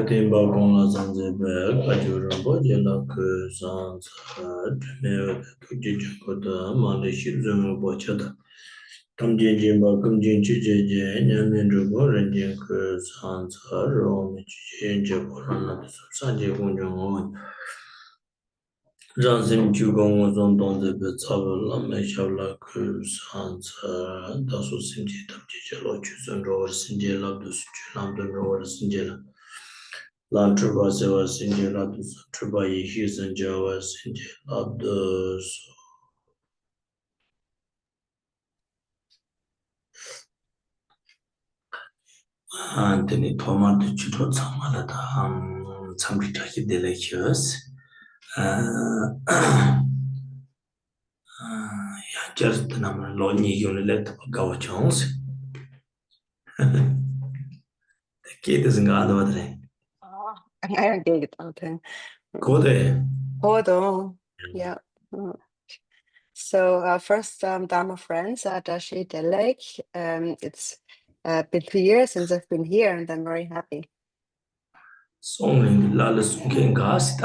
Timba Gongla Zanzibe, Kajurumbo, Jelak, Sansa, Tremere, Tujijakoda, Malishi, Zumubochada, Tamjin Jimba, Kumjin Chije, Nyamin Rubo, Renjin, Sansa, Rom, Japorana, Sanje Gunjong, Ransim Jugong was on the Betzavela, Meshavla, Sansa, Dasu Sinji, Tamjijalo, Chusan Rover, Sinjela, the Suchulam, the Rover, Sinjela. Lantuba Seva Sinja Labdus, Truba Yihis and Java Sinja Labdus. Anthony Thomas to Chito Samalata, some Ritaki delicious. Just the number Loni Unilet Gawa Jones. The kid is in Gadavadre. I don't get it out there. Go there. Hold on. Yeah. So first, Dharma friends, Dashi Delek. It's been 2 years since I've been here, and I'm very happy. Song in the Lala Sunking Gas.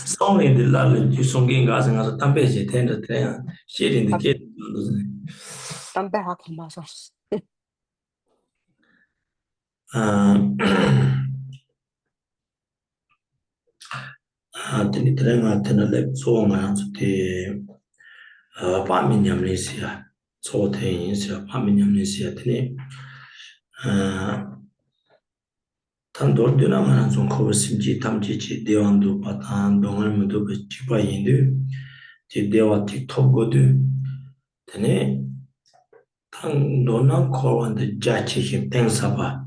Song in the Lala Sunking Gas and as a Tampese tender train, shit in the gate. Tampe Hakamasa. Tini terenga tena lep so nga so te paminyamnesia so te insia paminyamnesia tini tantor duna nga so ko simji tamji chi dewandu patan dongal mudu be chipa yindu ti dewa ti togodu tini tang dona ko wande jachi him tengsaba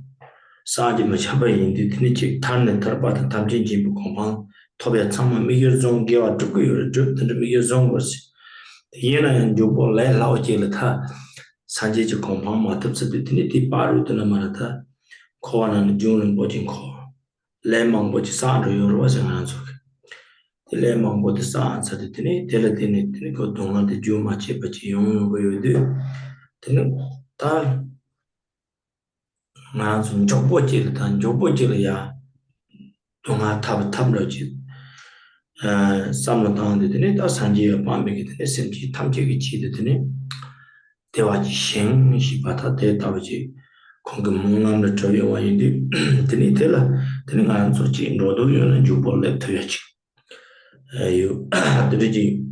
saji ma chapa yindu tini chi tanne tarpata tamji jimbu kompang tobe tsama miyur zong gewa tukku yur juk tanda miyur zong warsi yena yan jubo lai lao jele ta sanje chi kompang ma tabsa di tini ti paru tana mara ta kowa nana junin bojin ko lai mang boji saan ro yor wasi ngana soke ti lai mang boji saan sa di tini tela tini ko donga di ju ma che pa chi yung yung goyo di tini ta ngana so njokbo jele ta njokbo jele ya donga tab lo chi samlatang de da sanje pambe de semji tamje gi chi de dewa ji shen shi bata de da ji kong mungam de zhe yo yi de de de la de nga zo ji ro do yo ne ju bo le de chi yo de ji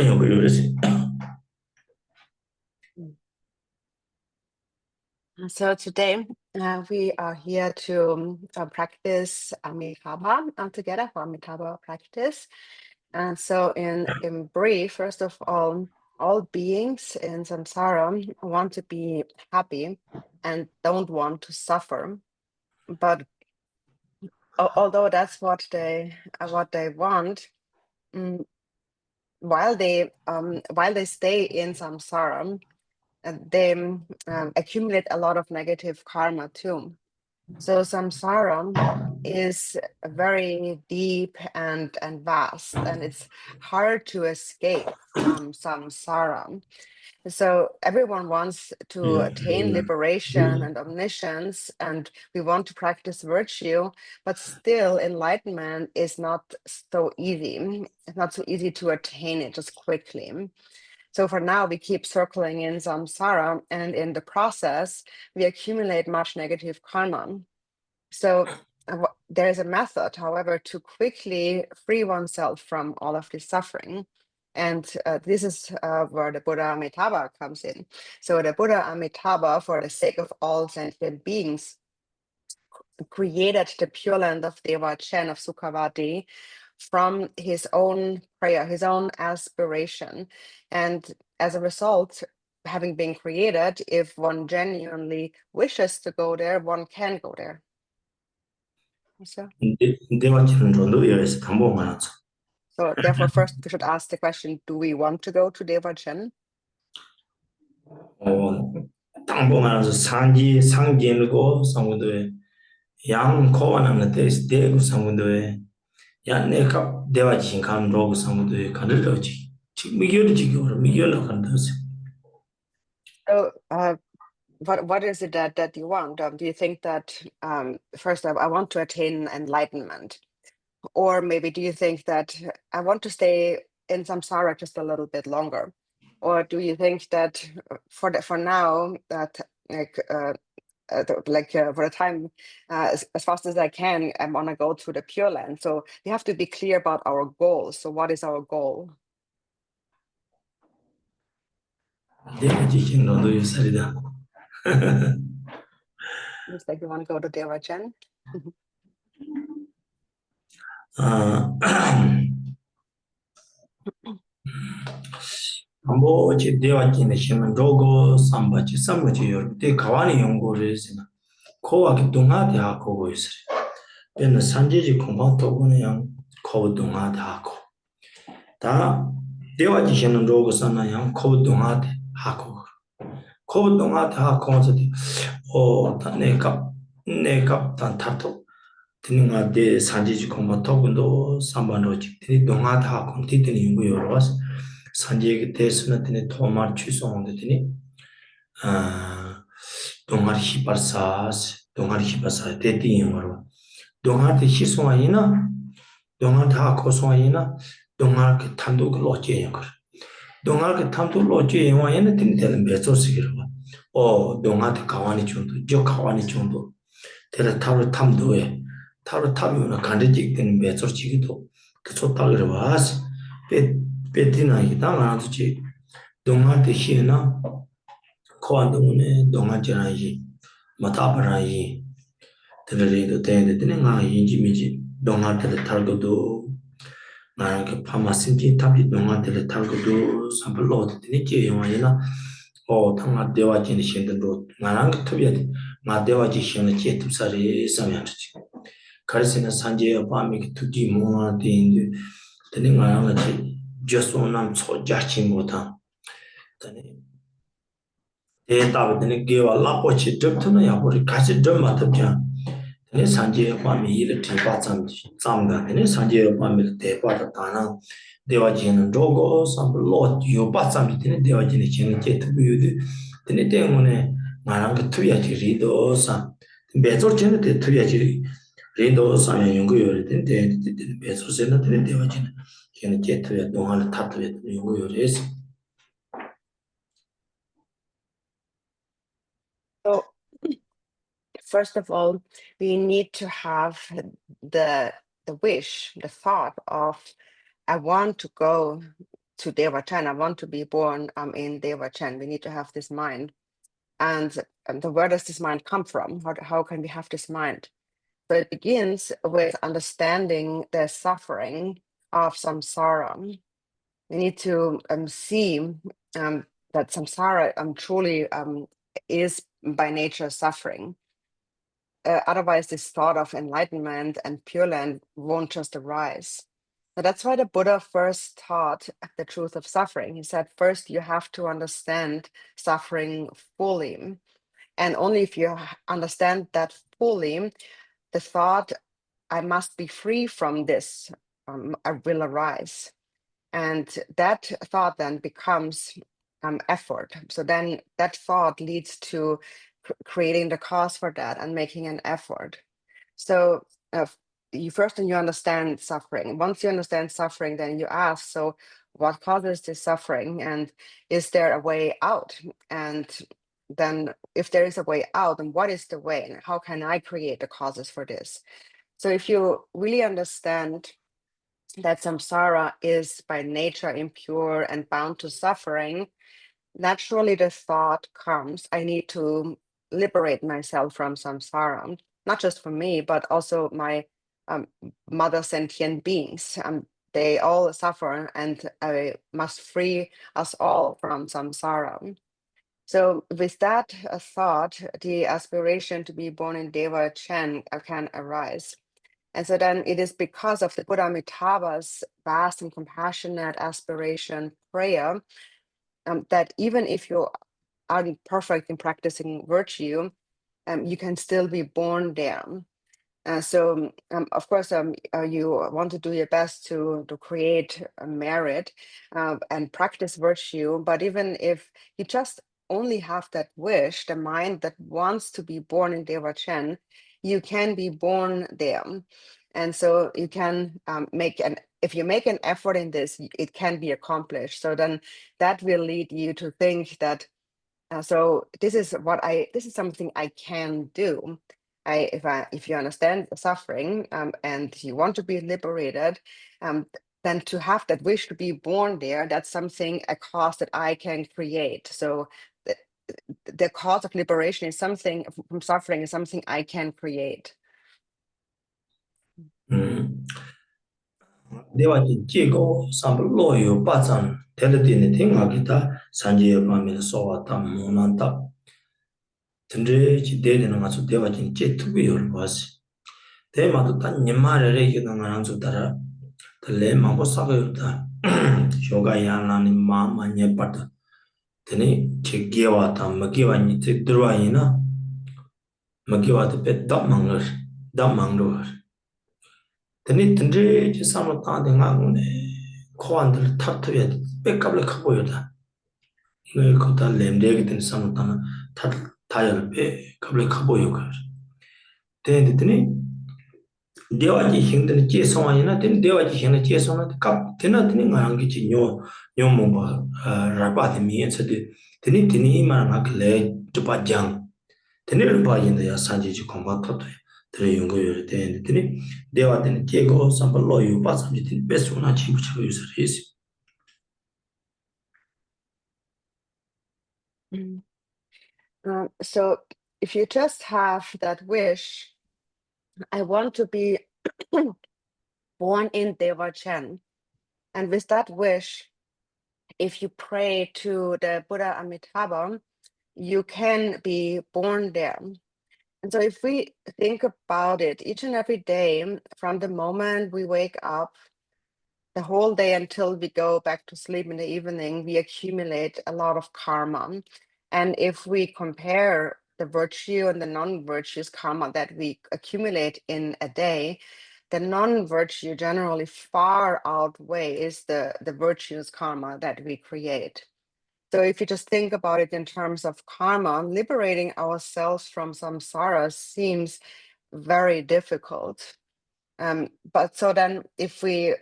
yo go yo se. So today we are here to practice Amitabha together for Amitabha practice. And so in brief, first of all beings in samsara want to be happy and don't want to suffer. But although that's what they want, while they stay in samsara, they accumulate a lot of negative karma too. So samsara is very deep and vast, and it's hard to escape from samsara. So everyone wants to attain liberation and omniscience, and we want to practice virtue, but still enlightenment is not so easy. It's not so easy to attain it just quickly. So for now, we keep circling in samsara, and in the process, we accumulate much negative karma. So there is a method, however, to quickly free oneself from all of this suffering. And this is where the Buddha Amitabha comes in. So the Buddha Amitabha, for the sake of all sentient beings, created the Pure Land of Dewachen of Sukhavati from his own prayer, his own aspiration. And as a result, having been created, if one genuinely wishes to go there, one can go there. So, Dewachen is Tambo. so therefore, first we should ask the question: do we want to go to Dewachen? 당봉하면서 상진고 상군도에 양 코완하는 데스 대구 상군도에 야내가 대화진 감 로그 상군도에 가르러지 지금 미결로 간다서 So, what is it that you want? Do you think that first I want to attain enlightenment, or maybe do you think that I want to stay in samsara just a little bit longer, or do you think that for now that like for the time as fast as I can, I want to go to the Pure Land. So we have to be clear about our goals. So what is our goal? 대화진 노도 요살이다. Looks like you want to go to Dewachen. 뭐 대화진에 시면 로고 삼바지 요때 가와니 연구를 했으나 코와 동아대 하고 있어요. 얘는 산지지 공방 도구는 코 동아대 하고 다 대화지시는 로고 삼나양 코 동아대 하고 코 동아대 하고 내가 단 타토 드는가 데 산지지 공방 도구도 삼반로지 데 동아대 하고 뒤드는 연구 여러 가지 산지에 대해서는 드네 토마르 취소한데 드네 동아리 히바사 대띠인 거로 동아리 희송하이나 동아리 하고송하이나 동아리 그 탐독을 어찌해요 거 동아리 그 탐독을 어찌해요 와이는 팀들은 매조시기로 동아리 가와니 정도 저 가와니 정도 대라 타로 탐도에 타로 탐이나 간지직된 매조시기도 그 좋다고 봐서 베티나이 당하듯이 동아리 희나 코안동네 동아지라이 마타바라이 들리도 되는데 나 인지미지 동아들 탈고도 나그 파마신지 탑이 동아들 탈고도 삼블로 되니지 영화이나 당아 대화진 신들도 나랑 특별히 나 대화지 신의 제트사리 사면지 가르치는 산지의 밤이 특히 모아되는데 되는 거랑 같이 저소남 초자치 못한 대답은 게와 라포치 접트는 야보리 같이 좀 맞답냐 네 산지의 밤이 일을 대바 잠다 네 산지의 밤이 대바다 다나 대화지는 로고 삼블로 요바 잠이 대화지는 지는 제트부유드 네 때문에 말한 그 투야지 리도사 매조전에 대 투야지 리도사면 연구요를 된데 매조전에 대화지는 지는 제트야 동안을 타투야 연구요를 So first of all, we need to have the wish, the thought of I want to go to Dewachen. I want to be born in Dewachen. We need to have this mind. And where does this mind come from? How can we have this mind? So it begins with understanding the suffering of samsara. We need to see that samsara truly is by nature suffering. Otherwise, this thought of enlightenment and Pure Land won't just arise. So that's why the Buddha first taught the truth of suffering. He said, first, you have to understand suffering fully. And only if you understand that fully, the thought, I must be free from this, will arise. And that thought then becomes effort. So then that thought leads to creating the cause for that and making an effort. So you first and you understand suffering. Once you understand suffering, then you ask, so what causes this suffering? And is there a way out? And then if there is a way out, then what is the way? And how can I create the causes for this? So if you really understand that samsara is by nature impure and bound to suffering, naturally the thought comes, I need to liberate myself from samsara, not just for me, but also my mother sentient beings. They all suffer and I must free us all from samsara. So with that thought, the aspiration to be born in Dewachen can arise. And so then it is because of the Buddha Amitabha's vast and compassionate aspiration prayer that even if you aren't perfect in practicing virtue, you can still be born there. So of course, you want to do your best to create merit and practice virtue. But even if you just only have that wish, the mind that wants to be born in Dewachen, you can be born there. And so you can if you make an effort in this, it can be accomplished. So then that will lead you to think that, so this is something I can do. If you understand suffering and you want to be liberated, then to have that wish to be born there, that's a cause that I can create. So the cause of liberation is something from suffering is something I can create. 대화지 지고 삼로요 바잔 텔레디네 팅하기다 산지에 밤에 소와다 모난다 근데 대되는 가서 대화지 제 특별히 봐시 대마도 단 님마를 얘기하는 거랑 좋더라 달래 마고 사고다 쇼가야나니 마마nye 빠다 되니 제기와다 먹기와니 들어와이나 먹기와도 뱃다 망을 다 망로 되니 근데 이제 사람 다는 코안들 탑트야 백업을 갖고 있다. 이거 거다 렘데게 된 사람은 다 다열 배 겁을 갖고 있고. 되니 대화지 힘든 제성이나 된 대화지 힘든 제성은 갑 되나 되는 거랑 같이 뭐 라바데 미엔서데 되니 말만 하길래 좀 되는 바인데 산지지 공부 터도 들어온 거요. 되니 대화되는 계고 삼발로요 빠sam지 베스나 치부치고 유서리스. So if you just have that wish, I want to be born in Dewachen, and with that wish, if you pray to the Buddha Amitabha, you can be born there. And so if we think about it each and every day, from the moment we wake up, the whole day until we go back to sleep in the evening, we accumulate a lot of karma. And if we compare the virtue and the non-virtuous karma that we accumulate in a day, the non-virtue generally far outweighs the virtuous karma that we create. So if you just think about it in terms of karma, liberating ourselves from samsara seems very difficult. But so then if we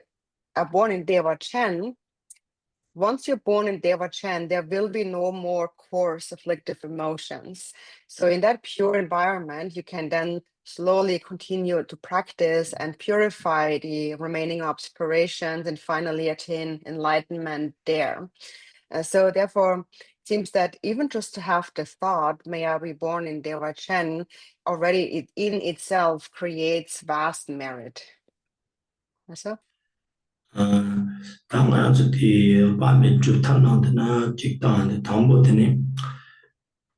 are born in Dewachen, once you're born in Dewachen, there will be no more coarse afflictive emotions. So in that pure environment, you can then slowly continue to practice and purify the remaining obscurations and finally attain enlightenment there. So therefore, it seems that even just to have the thought, may I be born in Dewachen, already it in itself creates vast merit. So? 당연히 밤에 주 탐나드나 직당한테 담보드니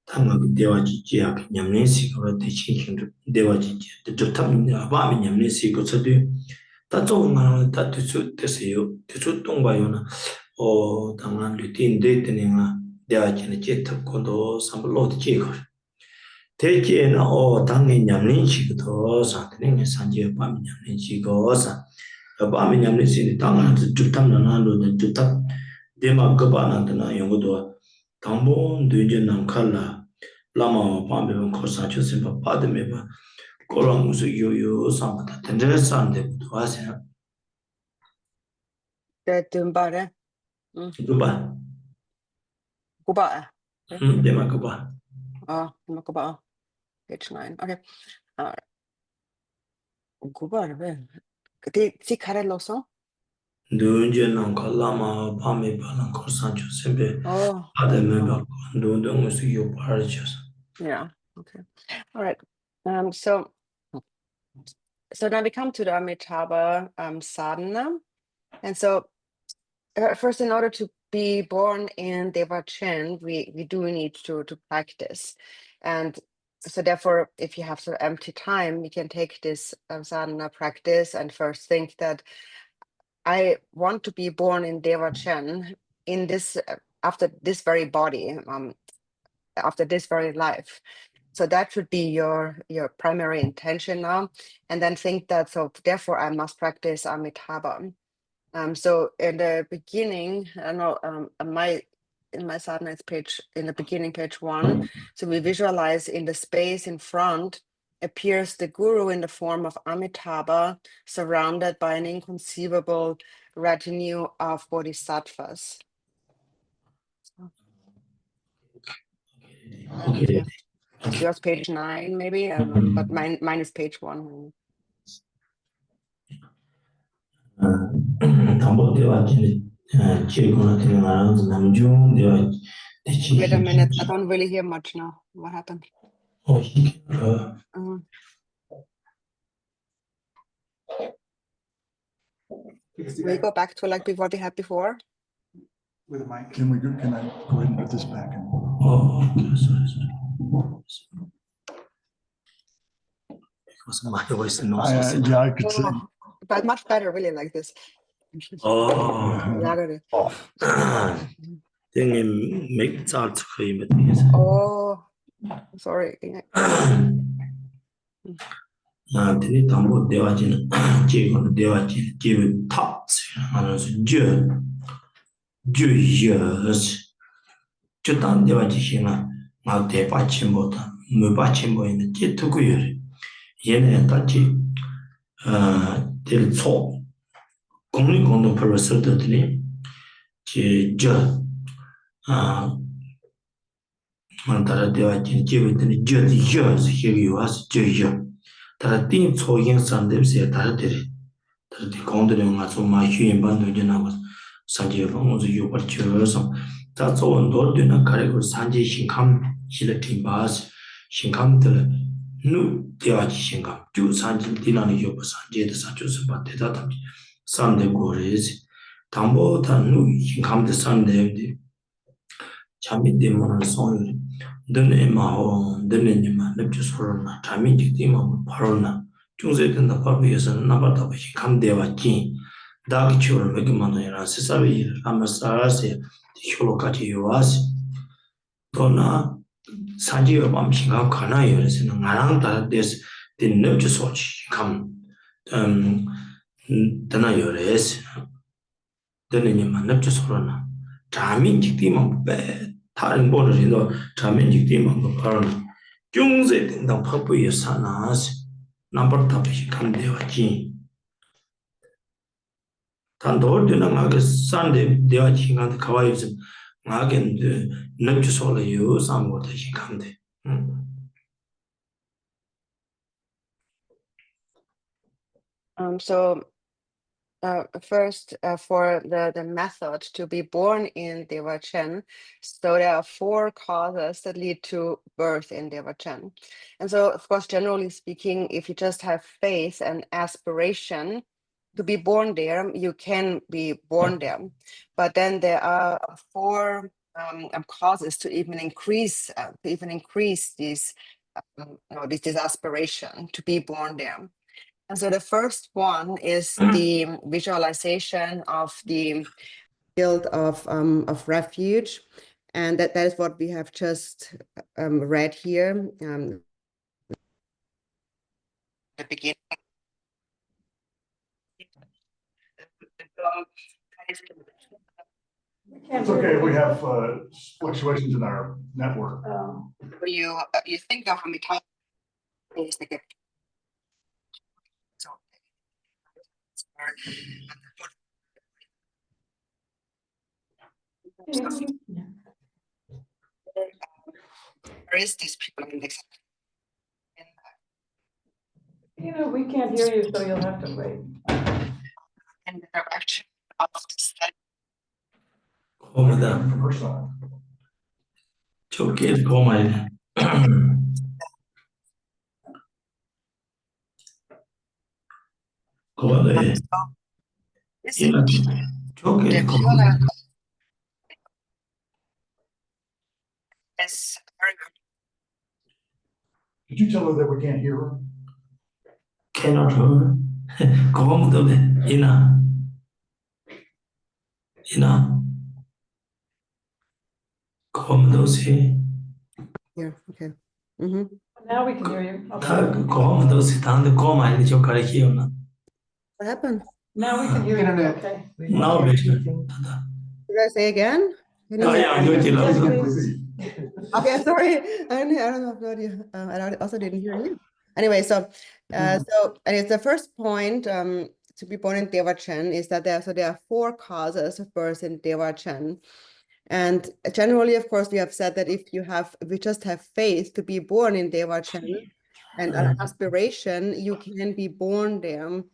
당하고 대화지지야 냠내시고 대신kin 대화지지 주 탐나 밤에 냠내시고 저도 다 좋은 거는 다 됐어요. 됐어 동바요나 당한 루틴 데이트닝아 대화지는 제 특권도 삼블로드 제거 대지에는 당연히 냠내시고도 사드는 산지에 밤에 냠내시고 밤에 냠내시니 당한 주 탐나나도 주탑 데마 거바나드나 영어도 담보 되지는 칼라 라마 밤에 코사 주신 받으면 그런 무슨 요요 상부터 된데서인데 도와세요. The Dumbare. 누가 Guba. 데마 거바. Guba. Page 9. Okay. Guba, ti Carloso? 누운지는 칼라마 밤에 바람 코사 주신 받으면 누운 무슨 요 파르쳐서. Yeah. Okay. All right. So now we come to the Amitabha sadhana. And so first, in order to be born in Dewachen, we do need to practice. And So therefore, if you have some empty time, you can take this sadhana practice and first think that I want to be born in Dewachen in this after this very body, after this very life. So that should be your primary intention now, and then think that so therefore I must practice Amitabha. So in the beginning, I know in my sadhana it's page in the beginning, page 1. So we visualize in the space in front appears the guru in the form of Amitabha, surrounded by an inconceivable retinue of bodhisattvas. Okay. It's yours page 9 maybe, I don't know, but mine is page 1. Wait a minute, I don't really hear much now. What happened? We go back to like what we had before. With a mic, can I go ahead and put this back in? Oh, okay, sorry. Because my voice is not so Yeah, I could say. But much better, really, like this. Off. Make it Oh, sorry. Tini tambo Dewachen, Dewachen, give thoughts, years. Jutan Dewachen, now de Pachimota, Mubachimbo in the Jitukuyer. Yen Tachi, Del Tso, only Gondo Professor Dudley, Jud, Mantara Dewachen, give it in the Jud years, here you ask Jud. Tara tin tsoyin sandem se tara tere di kondere nga tso ma hyuyen bandu jina was sanje bonzo yopar chösam ta tso ndor de na kare ko sanje shinkam shila timbas shinkam tere nu dewa ji shinkam ju sanje dinani yopar sanje de sa chösam ba de da tam sande gores tambo ta nu shinkam de sande de chami de mon son dene ma ho dene ni ma ne ju sorona chami ji ti ma parona 중세 된다 법에서 나바다 비 감대와 기 다기 추를 먹으면은 세사비 아마사세 효로까지 요아시 또나 산지가 밤신가 가나요 그래서는 나랑 다 데스 딘너 소치 감 드나 요레스 드는 만납주 소로나 자민 직디만 빼 다른 보르리도 자민 직디만 거 바로나 중세 된다 법에 사나스 number topic come Dewachen. Tandordina Naga Sunday Dewachen and the Kawaiism Nagan the Nuptusola use and what he come there. So first, for the method to be born in Dewachen, so there are 4 causes that lead to birth in Dewachen. And so, of course, generally speaking, if you just have faith and aspiration to be born there, you can be born there. But then there are 4 causes to even increase this aspiration to be born there. And so the first one is the visualization of the field of refuge, and that is what we have just read here. The beginning. It's okay. We have fluctuations in our network. You think of Amitabha is the Where is this people index? We can't hear you, so you'll have to wait. In the direction of the study. Choke Goma. This is the Pure Land is very good. Did you tell her that we can't hear her? Cannot hear. Come to the Ina. Come to see. Yeah, okay. Mm-hmm. Now we can hear you. 다 Okay. come to see. 다는데 come 아니 저 가르치요나. What happened? Now we can hear you. Internet. Okay. Now better. Should I say again? Can you Oh say yeah, again? you Yes, love. please. Okay, sorry. I don't have no idea. I also didn't hear you. Anyway, so and it's the first point to be born in Dewachen is that there are 4 causes of birth in Dewachen. And generally, of course, we have said that if we just have faith to be born in Dewachen and an aspiration, you can be born there.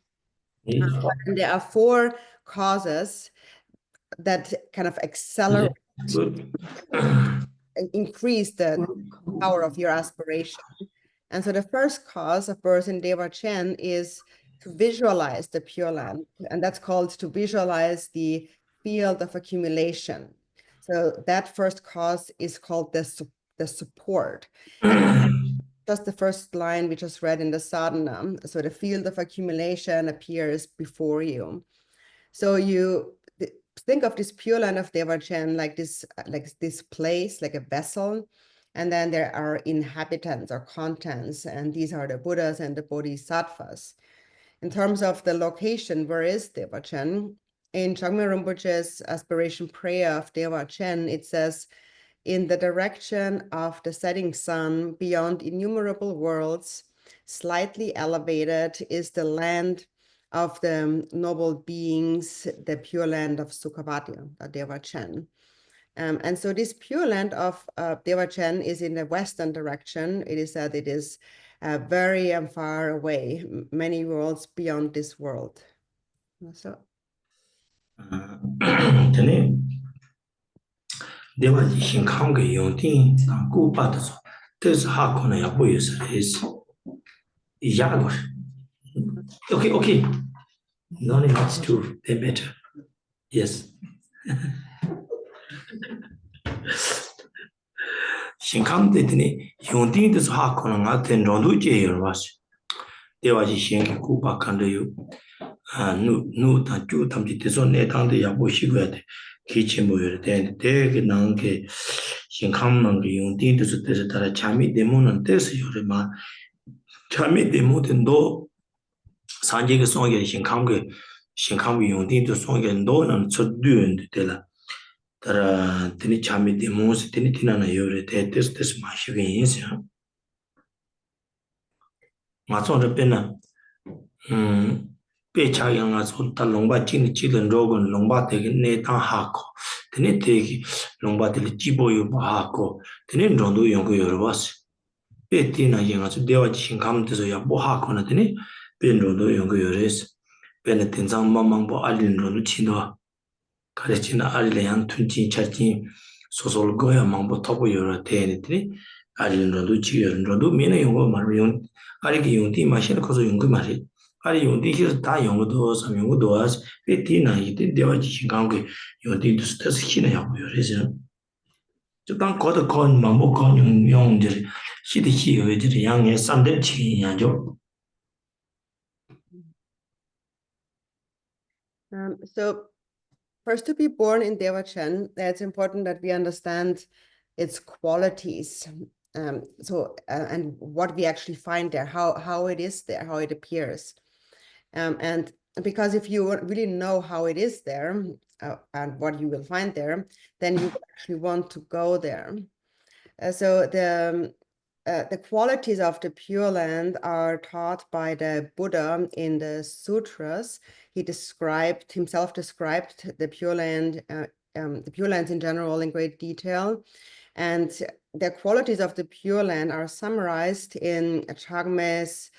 And there are 4 causes that kind of accelerate Good. and increase the power of your aspiration. And so the first cause of birth in Dewachen is to visualize the Pure Land, and that's called to visualize the field of accumulation. So that first cause is called the support. And just the first line we just read in the sadhana. So the field of accumulation appears before you. So you think of this Pure Land of Dewachen like this place, like a vessel. And then there are inhabitants or contents, and these are the Buddhas and the Bodhisattvas. In terms of the location, where is Dewachen? In Chagme Rinpoche's aspiration prayer of Dewachen, it says, in the direction of the setting sun, beyond innumerable worlds, slightly elevated is the land of the noble beings, the Pure Land of Sukhavati, the Dewachen. And so this Pure Land of Dewachen is in the western direction. It is that it is very far away, many worlds beyond this world. So. 전에 대화지 신강의 용팅 고받아서 그래서 하고는 야보여서 해서 야고. Okay. No need to be better. Yes. 신강대더니 용팅에서 하고는 같은 정도지 여러와서 대화지 신기 고박한데요. nu ta ju tam ji so ne tang de ya bo shi gwa de ki chen bo yore de ge nang ge xin kham nang ge yong din de su de ta ra cha mi de mo nan de su yore ma cha mi de mo de do san ji ge song ge xin kham yong din de song ge do nan chu du de la ta ra de ni cha mi de mo se de ni tin na yore de de ma shi ge yin se ma zong de ben na 배차양아 손다 롱바 찐 찌든 로건 롱바 되게 내다 하고 드네 되게 롱바들 집어요 하고 드네 정도 연구 여러 봤어 배티나 양아서 대화 신감돼서야 뭐 하고는 드네 변정도 연구 여러스 배는 된상 만만보 알린 정도 친도 가르치나 알려양 튼진 차진 소설 거야 망보 터보 여러 대네들이 알린 정도 지연 정도 미는 연구 말용 알게 용디 마시는 거서 연구 말이 아니 용디히 다 용어도 상용어도 와서 배티나 이때 대화지 신강게 용디도 스트레스 키나야 보여서 저당 거도 건 망보 건 용용들 시디히 여들 양의 산들 치냐죠. So first, to be born in Dewachen, it's important that we understand its qualities. And what we actually find there, how it is there, how it appears. And because if you really know how it is there and what you will find there, then you actually want to go there. So the qualities of the Pure Land are taught by the Buddha in the sutras. He himself described the Pure Land, the Pure Lands in general in great detail. And the qualities of the Pure Land are summarized in Chagme's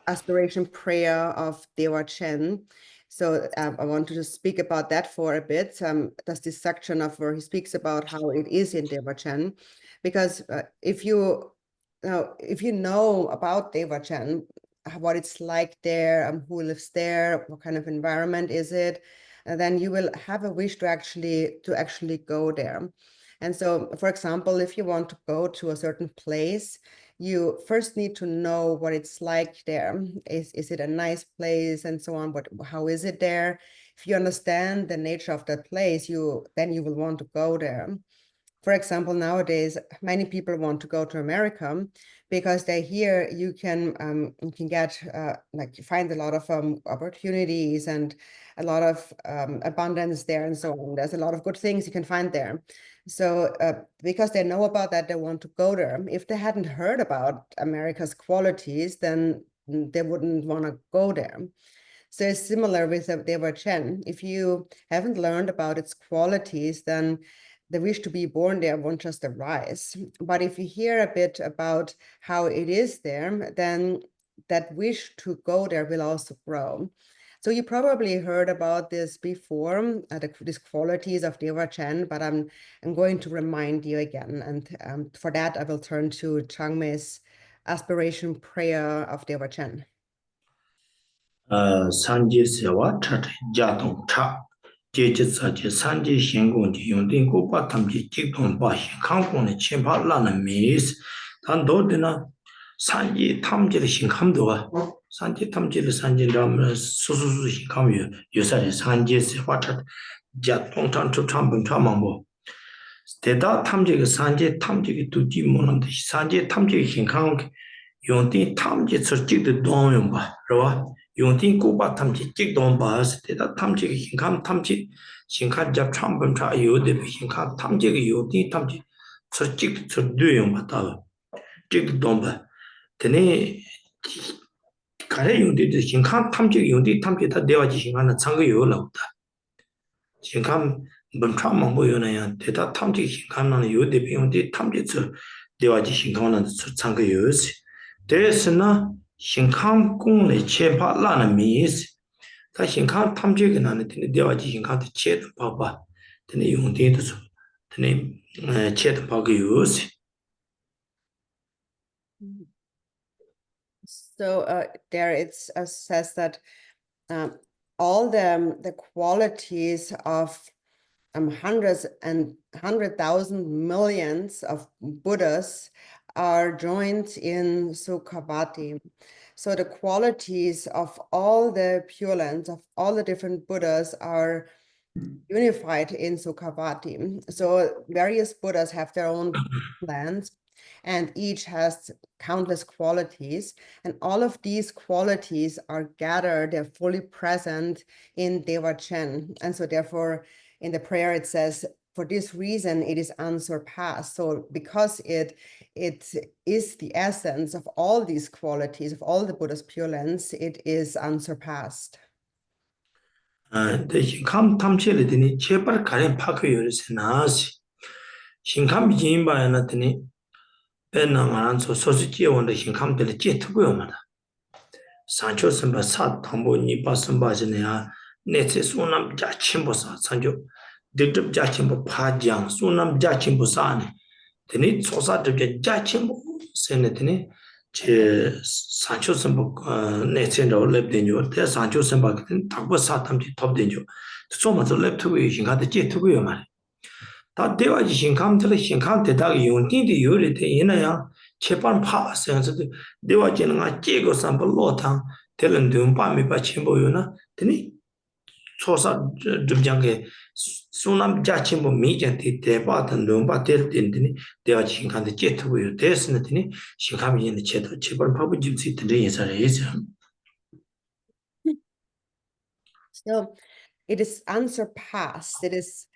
aspiration prayer of Dewachen. So I want to just speak about that for a bit. That's this section of where he speaks about how it is in Dewachen, because if you know about Dewachen, what it's like there, who lives there, what kind of environment is it, then you will have a wish to actually go there. And so, for example, if you want to go to a certain place, you first need to know what it's like there. Is it a nice place and so on? How is it there? If you understand the nature of that place, then you will want to go there. For example, nowadays, many people want to go to America because they hear you can get like you find a lot of opportunities and a lot of abundance there and so on. There's a lot of good things you can find there. So because they know about that, they want to go there. If they hadn't heard about America's qualities, then they wouldn't want to go there. So it's similar with the Dewachen. If you haven't learned about its qualities, then the wish to be born there won't just arise. But if you hear a bit about how it is there, then that wish to go there will also grow. So you probably heard about this before, these qualities of Dewachen, but I'm going to remind you again. And for that, I will turn to Changmei's aspiration prayer of Dewachen. 산지 세와 차트 자동 차 제지사지 산지 신공지 용된 고바 탐지 직동 바시 강공의 침발라는 미스 단도드나 산지 탐지의 신감도와 산지 탐지의 산지라면 수수수 신감이 요사리 산지 세와 차트 자동 탄투 참분 참망보 대다 탐지의 산지 탐지의 두지 모는데 산지 탐지의 신강 용된 탐지 설직도 동용 봐 그러와 용tin 고바 탐지 직동 바스 때다 탐지 신감 탐지 신칸 잡 참분 차 요데 신칸 탐지 요디 탐지 설직 설도용 받다 직동 바 되네 가래 용디 신칸 탐지 요디 탐지 다 대화지 신칸은 상거 요라다 신칸 분참만 보여나야 때다 탐지 신칸은 요데 용디 탐지 대화지 신칸은 상거 요스 대스나 신칸 공의 체파라는 미스 다 신칸 탐지게 나는 대화지 신칸의 체도 봐봐 되네 용대도 되네 체도 봐게 요스 So there it says that all the qualities of hundreds and 100,000 millions of Buddhas are joined in Sukhavati. So the qualities of all the Pure Lands, of all the different Buddhas are unified in Sukhavati. So various Buddhas have their own lands, and each has countless qualities. And all of these qualities are gathered, they're fully present in Dewachen. And so therefore, in the prayer, it says, for this reason, it is unsurpassed. So because it is the essence of all these qualities, of all the Buddha's Pure Lands, it is unsurpassed. 신감 탐지를 되니 제발 가령 파크 요리세 나시 신감 지인바야 나더니 배낭한 소소지 원의 신감들을 제트고요 말다 산초 선바 사 탐보니 바선바지네야 네체 소남 자침보사 산조 득득 자침보 파장 소남 자침보사네 되니 소사득 자침보 세네더니 제 산초 선바 네체로 랩된요 대 산초 선바 같은 탁보 사탐지 톱된요 소마저 랩트고 신가데 제트고요 말 다 대화지 신감들 신감 대다가 용딘데 요리데 이나야 제반 파세서 대화지는 아 제거 삼벌 로탕 되는 돈 밤이 받침 보여나 되니 소사 좀 수남 자침보 미전티 대바던 돈 받을 때니 대화지 신감데 제트고요 대스는 되니 신감이 있는 제도 제발 파부 집시 되는 예사래서 So it is unsurpassed. It is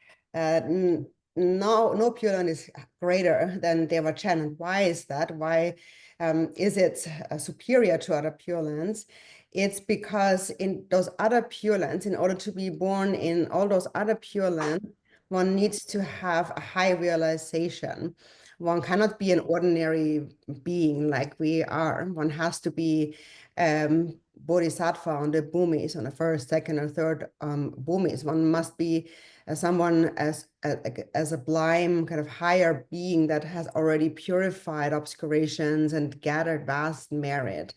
no Pure Land is greater than Dewachen. And why is that? Why is it superior to other Pure Lands? It's because in those other Pure Lands, in order to be born in all those other Pure Lands, one needs to have a high realization. One cannot be an ordinary being like we are. One has to be bodhisattva on the bhumis, on the first, second, and third bhumis. One must be someone as a sublime kind of higher being that has already purified obscurations and gathered vast merit.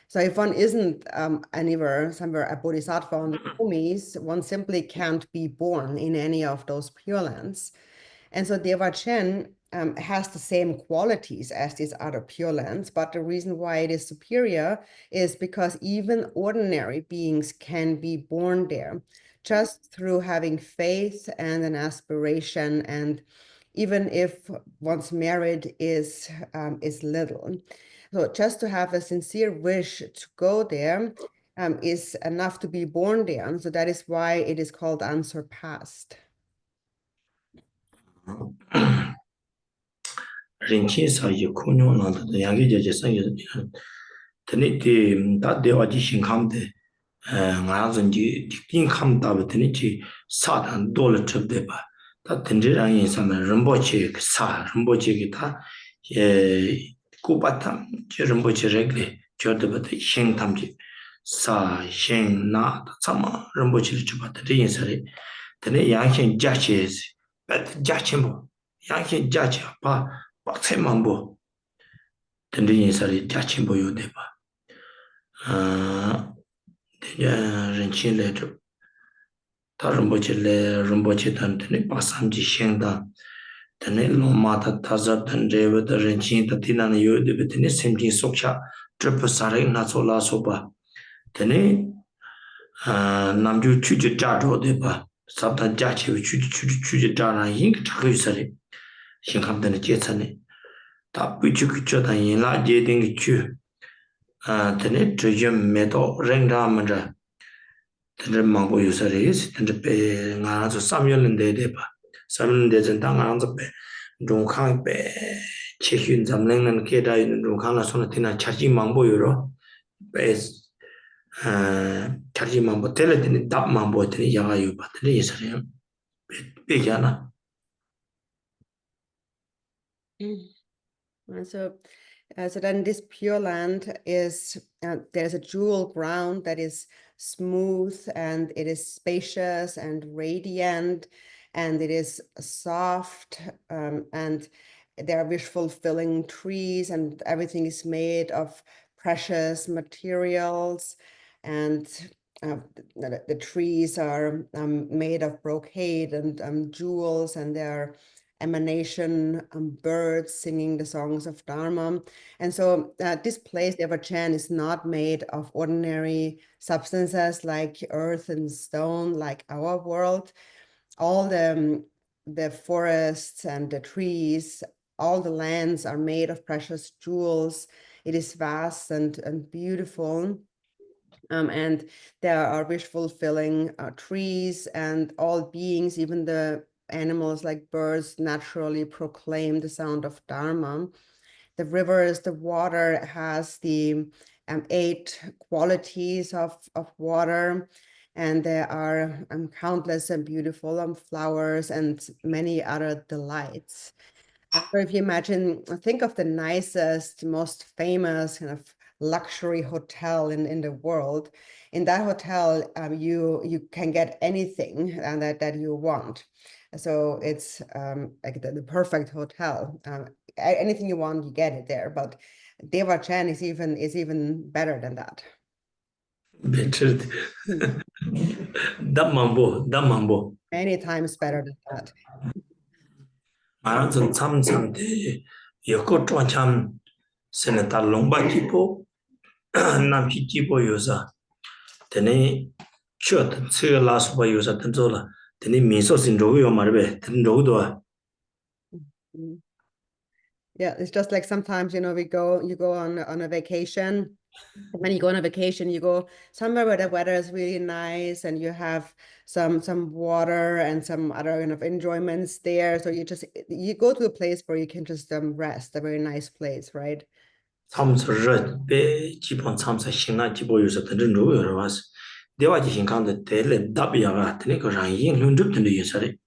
So if one isn't somewhere a bodhisattva on the bhumis, one simply can't be born in any of those Pure Lands. And so Dewachen has the same qualities as these other Pure Lands, but the reason why it is superior is because even ordinary beings can be born there just through having faith and an aspiration, and even if one's merit is little. So just to have a sincere wish to go there is enough to be born there. So that is why it is called unsurpassed. rinchi sa yi kunyo na da yangi je je sang yi tani ti da dewa ji shin kham de nga zan ji kin kham da ba tani chi sa dan do le chub de ba da tenje rang yin sa na rimbo che sa rimbo che ki ta ku pa tam che rimbo che regle che de ba de shin tam ji sa shin na da sama rimbo che chub ba de yin sa re tani yang shin ja che ba ja chen bo yang shin ja che pa 박세 만보 던진 사리 자친 보여 대봐 내가 렌친래 다른 뭐질래 rumboche 단데 바삼지 생다 드네 노마다 타자던 레베더 렌친 다티나는 요데 베트네 셈진 속차 트르프사레 나솔라 소바 드네 남주 추지 자도 대봐 sabda jachi chuji dara yin chakyu sari shinkamdana jetsani ta puchu kucho dan yin la je dingi chu tani chujum meto rengda mandra tani mangbo yu sari isi tani pe nga ranzo samyolin de pa samyolin de zan ta nga ranzo pe rungkang pe chehyun zamling nan keda yun rungkang la sona tina chachi mangbo yu ro pe chachi mangbo tele tani dap mangbo tani yaga yu pa tani isari pe kya na. So then this Pure Land is, there's a jewel ground that is smooth and it is spacious and radiant and it is soft and there are wish-fulfilling trees and everything is made of precious materials and the trees are made of brocade and jewels and they're emanation birds singing the songs of Dharma. And so this place, Dewachen, is not made of ordinary substances like earth and stone, like our world. All the forests and the trees, all the lands are made of precious jewels. It is vast and beautiful. And there are wish-fulfilling trees and all beings, even the animals like birds, naturally proclaim the sound of Dharma. The rivers, the water has the 8 qualities of water, and there are countless and beautiful flowers and many other delights. So if you imagine, think of the nicest, most famous kind of luxury hotel in the world. In that hotel, you can get anything that you want. So it's like the perfect hotel. Anything you want, you get it there. But Dewachen is even better than that. Better. Damambo. Many times better than that. 마란선 참참데 여고 좀 세네타 롱바 기포 남피 기포 요사 되네 쳇 츠라스바 요사 던조라 되네 미소신 로요 말베 던로도. Yeah, it's just like sometimes, you go on a vacation. When you go on a vacation, you go somewhere where the weather is really nice and you have some water and some other kind of enjoyments there. So you go to a place where you can just rest, a very nice place, right? 참서 배 기본 참서 신나 기보여서 던전 로요 와서 대화지 신강데 대레 답이야가 되네 그랑 yin lun줍던데 예사리.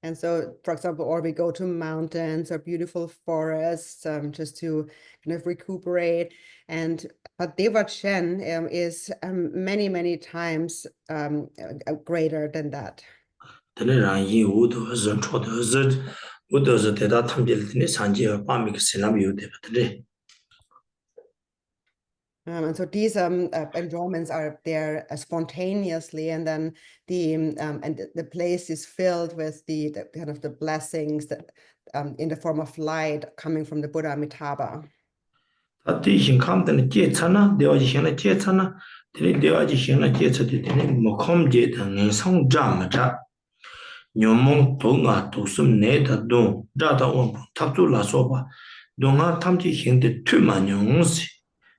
And so, for example, or we go to mountains or beautiful forests just to kind of recuperate. But Dewachen is many times greater than that. And so these enjoyments are there spontaneously, and then the place is filled with the kind of the blessings in the form of light coming from the Buddha Amitabha. Tati kamdana je tsana, dewaji shena je tsana, tene dewaji shena je tsati tene mokom je ta ngisong drama cha. Nyomong to nga to sum ne ta dong, rata wang tapzu la soba, donga tamji hingde tu ma nyong si.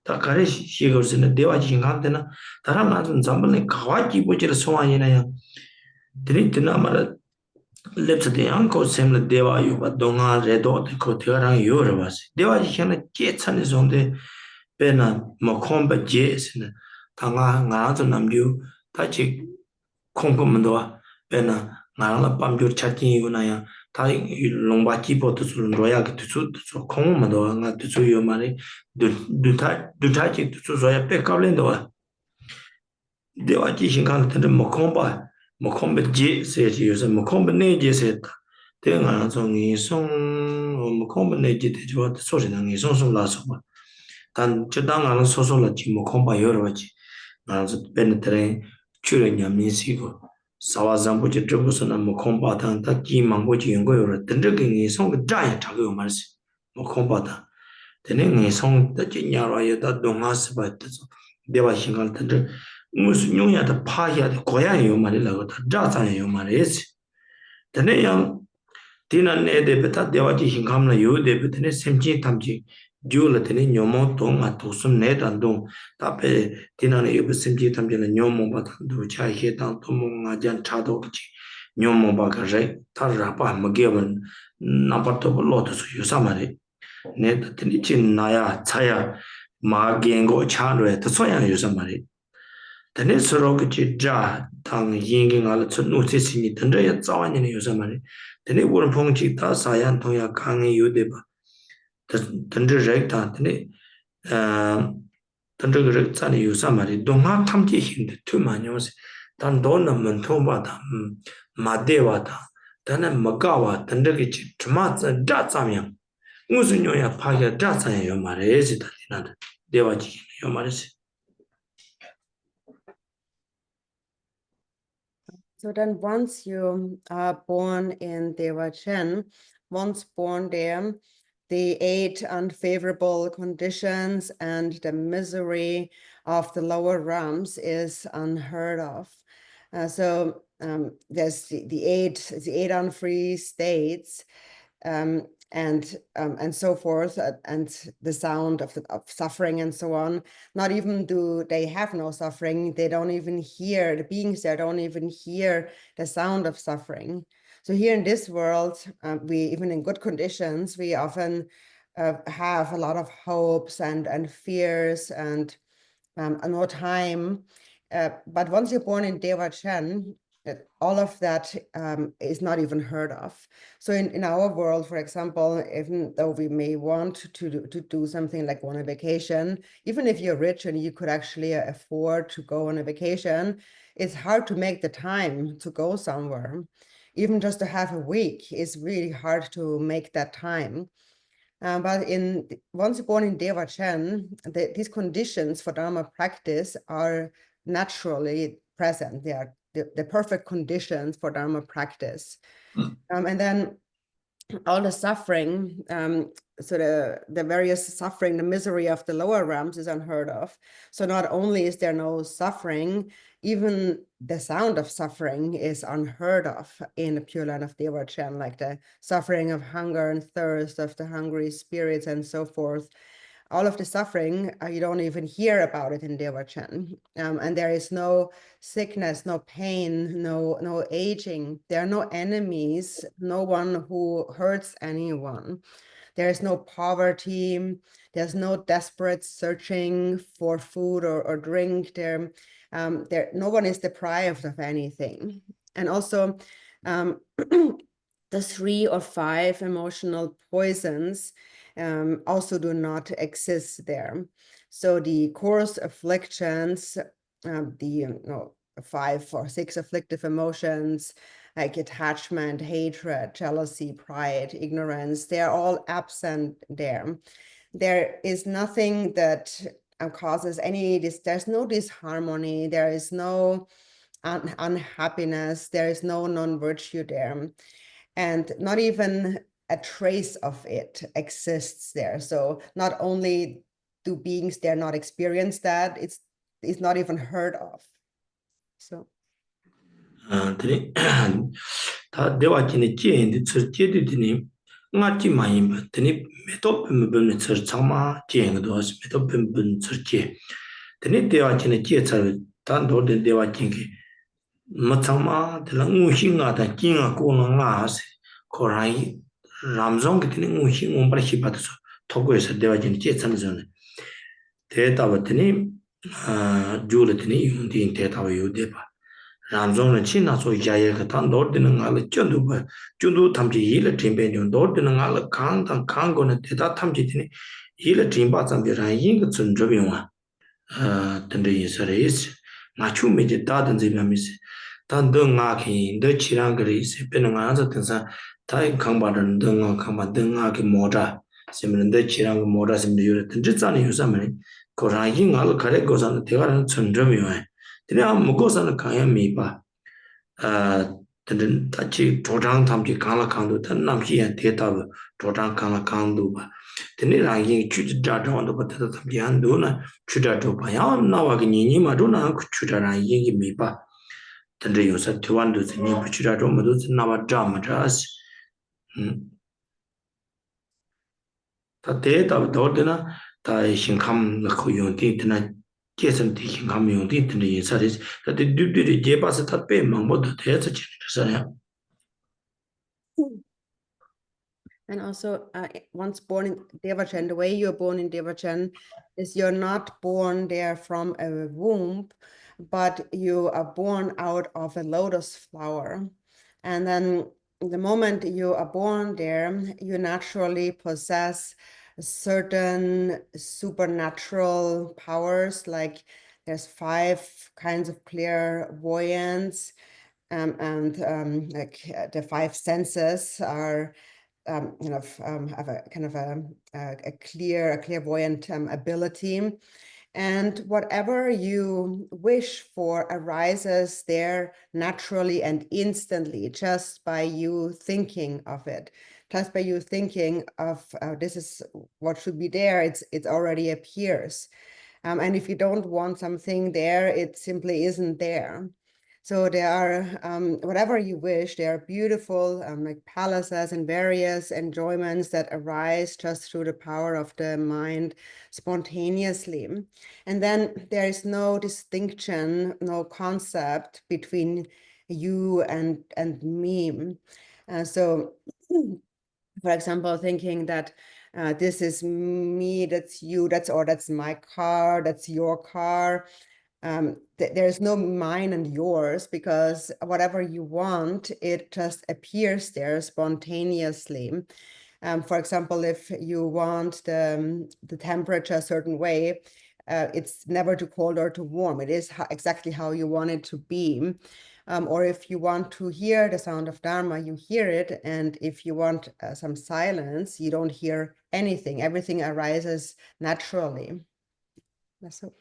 Ta kare shigar sina dewaji kamdana, tara nga zan zambal kawa ki bochira sowa yina ya. Tene tina mara lepsa de yang ko semla dewa yu ba donga redo de ko tiarang yu ra basi. Dewaji shena je tsani zonde, pena mokomba je sina tanga ngarazo namgyu tachi kongko mandowa pena ngarala pamgyur chakin yu na ya ta longba jibo tusu roya ki tusu kongko mandowa nga tusu yu mari dutachi tusu roya pe kablendo dewa ji shinkana tanda mokomba je se chi yu sa mokomba ne je se ta te ngarazo ngi song mokomba ne je te jwa sori na ngi song song la soba 단 저당하는 소소라 지모 콤바 여러 가지 나서 베네트레 출연냐 민시고 사와잠부지 저부서나 뭐 콤바탄 다 기망고지 연거 여러 던저기 송 자야 자고 말시 뭐 콤바다 되는 송 따지냐라야다 동아스바트 대화 신갈 던저 무슨 용야다 파야다 고야요 말이라고 다 자자요 말이지 되는 Tina ne de beta dewaji hingamla yu de betene semji tamji jula tene nyomo tonga tosum ne dandong tape tina ne yu semji tamji la nyomo ba du cha he tang tomo nga jan cha do chi nyomo ba ka re tar ra pa ma ge ban na pa to lo to su yu sa ma re ne tene chin na ya cha ya ma gen go cha re to so ya yu sa ma re tene soro ki ja tang yin ge ngal chu nu se si ni den ya zawa ni yu sa ma re tene wor phong chi ta sa yan thong ya kang yu de ba den de rek ta tene den de rek za ni yu sa ma ri dong ha tham ji hin de tu ma nyo se dan do na men thong ba ta ma de wa ta dan ma ga wa den de ki chi ma za da za myang ngu su nyo ya pa ya da za ya yo ma re si ta na de wa ji yo ma re si. So then once you are born in Dewachen, once born there, the 8 unfavorable conditions and the misery of the lower realms is unheard of. There's the eight unfree states, and so forth, and the sound of suffering and so on. Not even do they have no suffering, they don't even hear, the beings there don't even hear the sound of suffering. So here in this world, we, even in good conditions, we often have a lot of hopes and fears and no time. But once you're born in Dewachen, all of that is not even heard of. So in our world, for example, even though we may want to do something like go on a vacation, even if you're rich and you could actually afford to go on a vacation, it's hard to make the time to go somewhere. Even just to have a week is really hard to make that time. But once you're born in Dewachen, these conditions for Dharma practice are naturally present. They are the perfect conditions for Dharma practice. And then all the suffering, so the various suffering, the misery of the lower realms is unheard of. So not only is there no suffering, even the sound of suffering is unheard of in the Pure Land of Dewachen, like the suffering of hunger and thirst of the hungry spirits and so forth. All of the suffering, you don't even hear about it in Dewachen. And there is no sickness, no pain, no aging. There are no enemies, no one who hurts anyone. There is no poverty. There's no desperate searching for food or drink. There, no one is deprived of anything. And also, the 3 or 5 emotional poisons also do not exist there. So the coarse afflictions, the 5 or 6 afflictive emotions like attachment, hatred, jealousy, pride, ignorance, they're all absent there. There is nothing that causes there's no disharmony, there is no unhappiness, there is no non-virtue there. And not even a trace of it exists there. So not only do beings there not experience that, it's not even heard of. So. Tene ta dewa jine jende tsir jede tene nga ji ma yinba tene meto pimbe tsir changma jenge doos meto pimbe tsir je tene dewa jine je tsir ta ndorde dewa jingi ma changma tela ngu hinga ta jinga kona nga ase korangi ramzong tene ngu hinga umbara hiba taso togo yasa dewa jine je tsir zone te tawa tene jule tene yundi te tawa yudeba Ramzong chi na so yaya ka tan dor din nga la chundu ba chundu tham chi yila timbe nyon dor din nga la kang tang kang go na te da tham chi tin yila timba zam bi ran yin ga chun zhe bi wa den de yin sa re is nga chu me de da den zhe ba mi se tan de nga ki de chi rang ga ri se pe nga za ten sa ta kang ba den de nga ki mo da se me de chi rang mo da se me yu den zhe zan yu sa me ko ran yin nga la ka re go san de ga ran chun zhe bi wa Tene mugosan kaya mipa tene tachi chojang tamchi kangla kangdu tene namshi yan tetawa chojang kangla kangdu ba tene rangi chuja jajawando ba teta tamchi yan do na chuja choba yan nawa ki nini ma do na chuja rangi ki mipa tene yosa tiwando zi nipa chuja choba do zi nawa jama jasi ta tetawa do tena ta shinkam lakho yung tena 계선 대신 감이 어디 있든 인사를 그때 뒤뒤리 제바스 탑에 망보도 대해서 지내잖아요. And also, once born in Dewachen, the way you're born in Dewachen is you're not born there from a womb, but you are born out of a lotus flower. And then the moment you are born there, you naturally possess certain supernatural powers, like there's 5 kinds of clairvoyance, and the 5 senses are have a kind of a clairvoyant ability, and whatever you wish for arises there naturally and instantly, just by you thinking of it. Just by you thinking of this is what should be there, it already appears. And if you don't want something there, it simply isn't there. So there are, whatever you wish, there are beautiful like palaces and various enjoyments that arise just through the power of the mind spontaneously. And then there is no distinction, no concept between you and me. So, for example, thinking that this is me, that's you, that's my car, that's your car. There's no mine and yours, because whatever you want, it just appears there spontaneously. For example, if you want the temperature a certain way, it's never too cold or too warm. It is exactly how you want it to be. Or if you want to hear the sound of Dharma, you hear it. And if you want some silence, you don't hear anything. Everything arises naturally. That's all.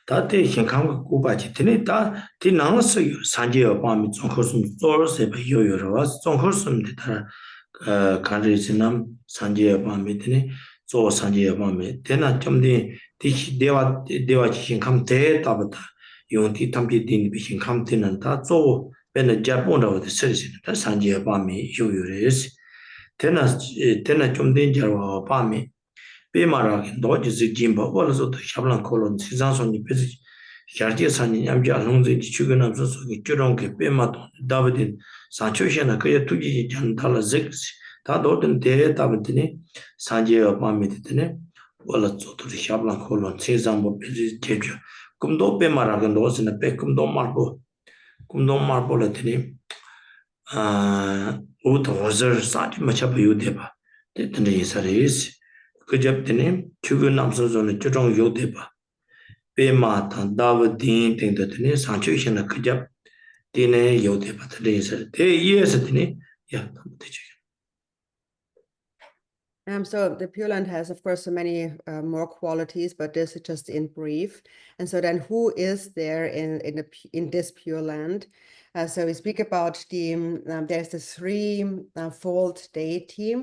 다 대신 감각 고바지 되네 다 디나서 산지어 밤이 좀 커서 쪼르세 요요로 와서 좀 커서면 되다 간리스남 산지어 밤이 되네 조 산지어 밤이 되나 좀디 디시 대와 지신 감대 답다 용티 탐비 딘 비신 감대는 다조 배는 잡본다고 쓰시는 다 산지어 밤이 요요레스 되나 좀된 자와 밤이 Pemara, Dodges Jimba, also the Shablan colon, Sizanson, Yartisan, Yamja, Lonzi, Chuganam, Churonke, Pematon, Davidin, Sanchoshan, Akaya Tuji, Jantala Zix, Tadorton, De Davidine, Sanjay Pamitine, Wallazzo to the Shablan colon, Sizambo, Jeju, Kumdo Pemara, and those in a Pecumdo Marbo, Kumdo Marbo Latine, Ut Roser, Santi Machabu Deba, the Saris. 그접 때는 주근 남서존의 조정 요대바 베마탄 다브딘 등등의 상처신의 그접 때는 요대바 들에서 대이에서 때는 야 되죠. So the Pure Land has, of course, so many more qualities, but this is just in brief. And so then, who is there in this Pure Land? So we speak about there's the three-fold deity,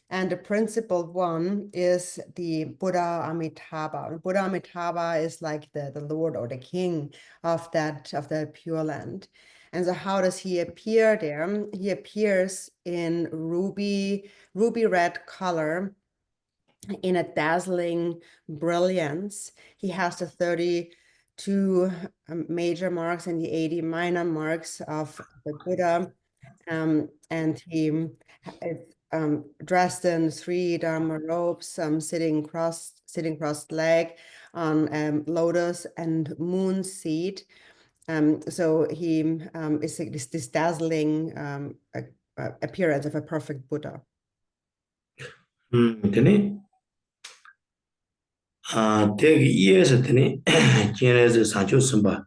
and the principal one is the Buddha Amitabha. Buddha Amitabha is like the Lord or the King of the Pure Land. And so, how does he appear there? He appears in ruby red color in a dazzling brilliance. He has the 32 major marks and the 80 minor marks of the Buddha. And he is dressed in 3 Dharma robes, sitting cross-legged on lotus and moon seat. So he is this dazzling appearance of a perfect Buddha. 되네. 대기 이에서 되네. 지에서 사조 선바.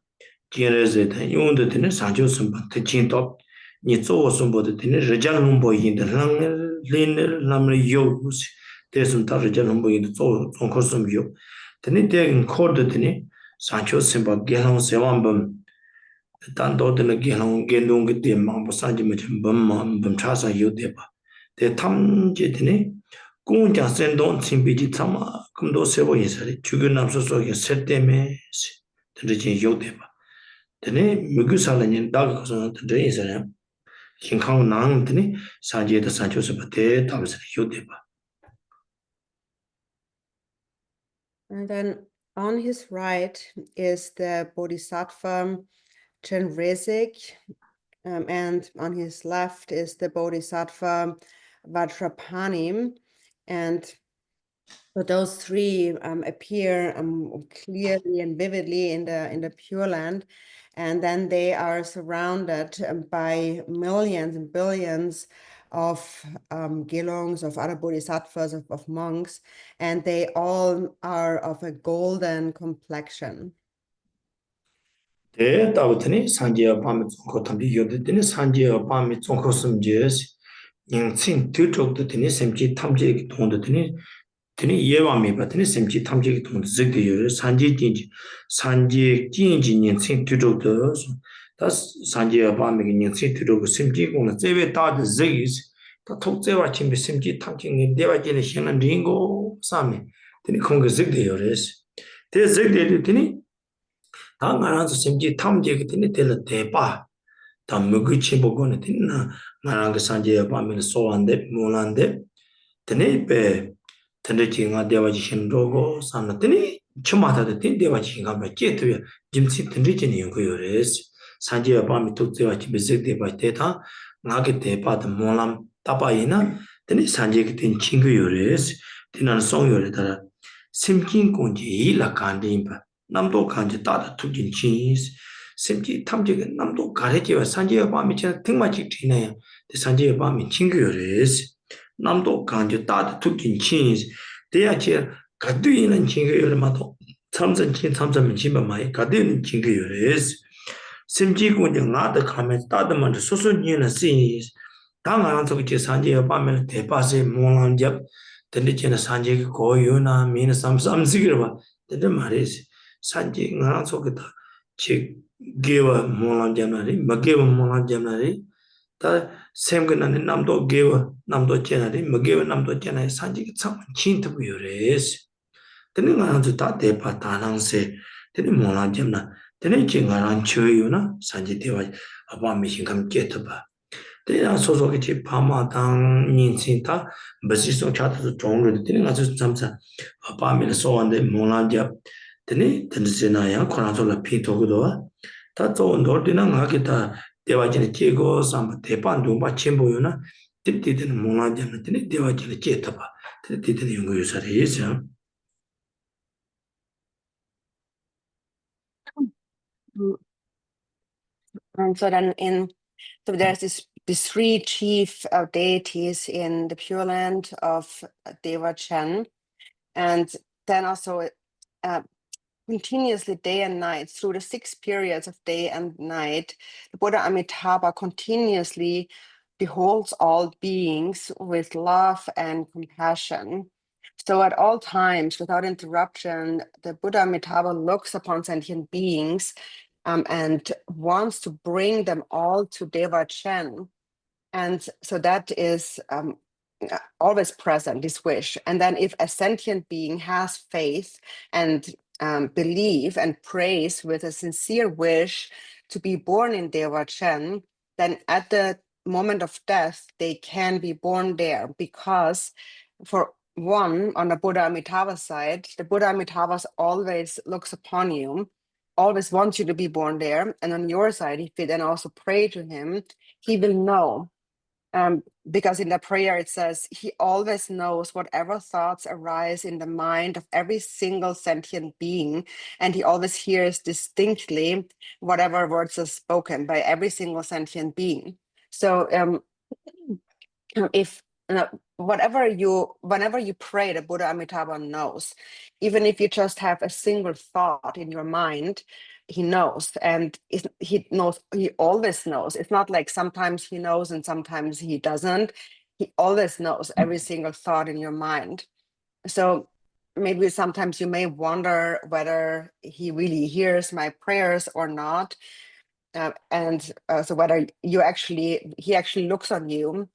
지에서 되 용도 되네 사조 선바. 특징도 니 조어 선보도 되네. 저장 보이인데 랑레 남레 요스. 대선 다 저장 보이인데 조 종코스 요. 되네 대기 코드 되네. 사조 선바 개랑 세완범 단도드는 개랑 겐동 그때 망보 산지면 범 차사 요대바. 대 탐제 되네. 공장 센동 침비지 참아 금도 세보 인사리 주변 남서 속에 셀 때문에 들으지 요대봐 되네 무구살은 다가서 들으 인사리 신강 나는데 산지에다 산초서 버테 답서 요대봐. And then on his right is the Bodhisattva Chenrezig, and on his left is the Bodhisattva Vajrapani, and so those three appear clearly and vividly in the Pure Land, and then they are surrounded by millions and billions of gelongs, of other bodhisattvas, of monks, and they all are of a golden complexion. 대 따부터니 산지어 밤에 종코 탐비 요드더니 산지어 밤에 종코 숨제스 인친 뒤쪽도 되니 샘지 탐지 동도더니 되니 예와미 바더니 샘지 탐지 동도 적대요 산지 진지 인친 뒤쪽도 다 산지어 밤에 인친 뒤쪽 샘지 공은 제외 다드 적이스 다 톡제와 침비 샘지 탐지 대와진의 신은 링고 사미 되니 공그 적대요레스 대 적대도 되니 당나라서 심지 탐지게 되는 될 대파 담무기 치보고는 되나 나랑 산지에 밤에 소한데 몰란데 되네베 되네지가 대화지 신로고 산나더니 처마다도 된 대화지 신가 깨트야 김치 되네지니 연구요레스 산지에 밤에 독대와지 비즈데 바테다 나게 대파도 몰람 따바이나 되네 산지에 된 친구요레스 되나는 송요레다 심긴 공지 일라간데임바 남도 간지 따다 투긴 치스 심지 탐지가 남도 가래지와 산지와 밤이 저 등마치 지내요. 산지와 밤이 친구요레스 남도 간지 따다 투긴 치스 대야치 가두이는 친구요레마도 참선 치면 많이 가두이는 친구요레스 심지 공지 나도 가면 따다만 소소니는 시스 당한 속에 산지와 밤에 대파세 몽랑잡 근데 산지 고유나 미는 삼삼지기로 근데 말이지 산지 나랑 속에다 즉 게와 몰란잖아리 먹게와 몰란잖아리 다 샘근하는 남도 게와 남도 째나리 먹게와 남도 째나리 산지 참 진트부요레스 근데 나한테 다 대파 다낭세 근데 몰란잖아 근데 지가랑 쳐요나 산지 대와 아빠 미신 감게 봐 대야 소소게 지 파마당 인신다 버시송 차트도 종류도 되는 아주 잠사 아빠미는 소원데 몰란잡 되니 된지나야 코나솔라 피토고도와 다 좋은 돌디나 나게다 대화진의 제고 삼 대반도 마침보요나 딥디는 몰란잡 되니 대화진의 제타봐 딥디는 연구 요사리 있어. And so then so there's these three chief deities in the Pure Land of Dewachen, and then also continuously day and night through the 6 periods of day and night, the Buddha Amitabha continuously beholds all beings with love and compassion. So at all times, without interruption, the Buddha Amitabha looks upon sentient beings and wants to bring them all to Dewachen. And so that is always present, this wish. And then if a sentient being has faith and belief and prays with a sincere wish to be born in Dewachen, then at the moment of death, they can be born there, because for one, on the Buddha Amitabha side, the Buddha Amitabha always looks upon you, always wants you to be born there. And on your side, if you then also pray to him, he will know. Because in the prayer it says, he always knows whatever thoughts arise in the mind of every single sentient being, and he always hears distinctly whatever words are spoken by every single sentient being. So if whenever you pray, the Buddha Amitabha knows. Even if you just have a single thought in your mind, he knows, and he always knows. It's not like sometimes he knows and sometimes he doesn't. He always knows every single thought in your mind. So maybe sometimes you may wonder whether he really hears my prayers or not. So whether he actually looks on you.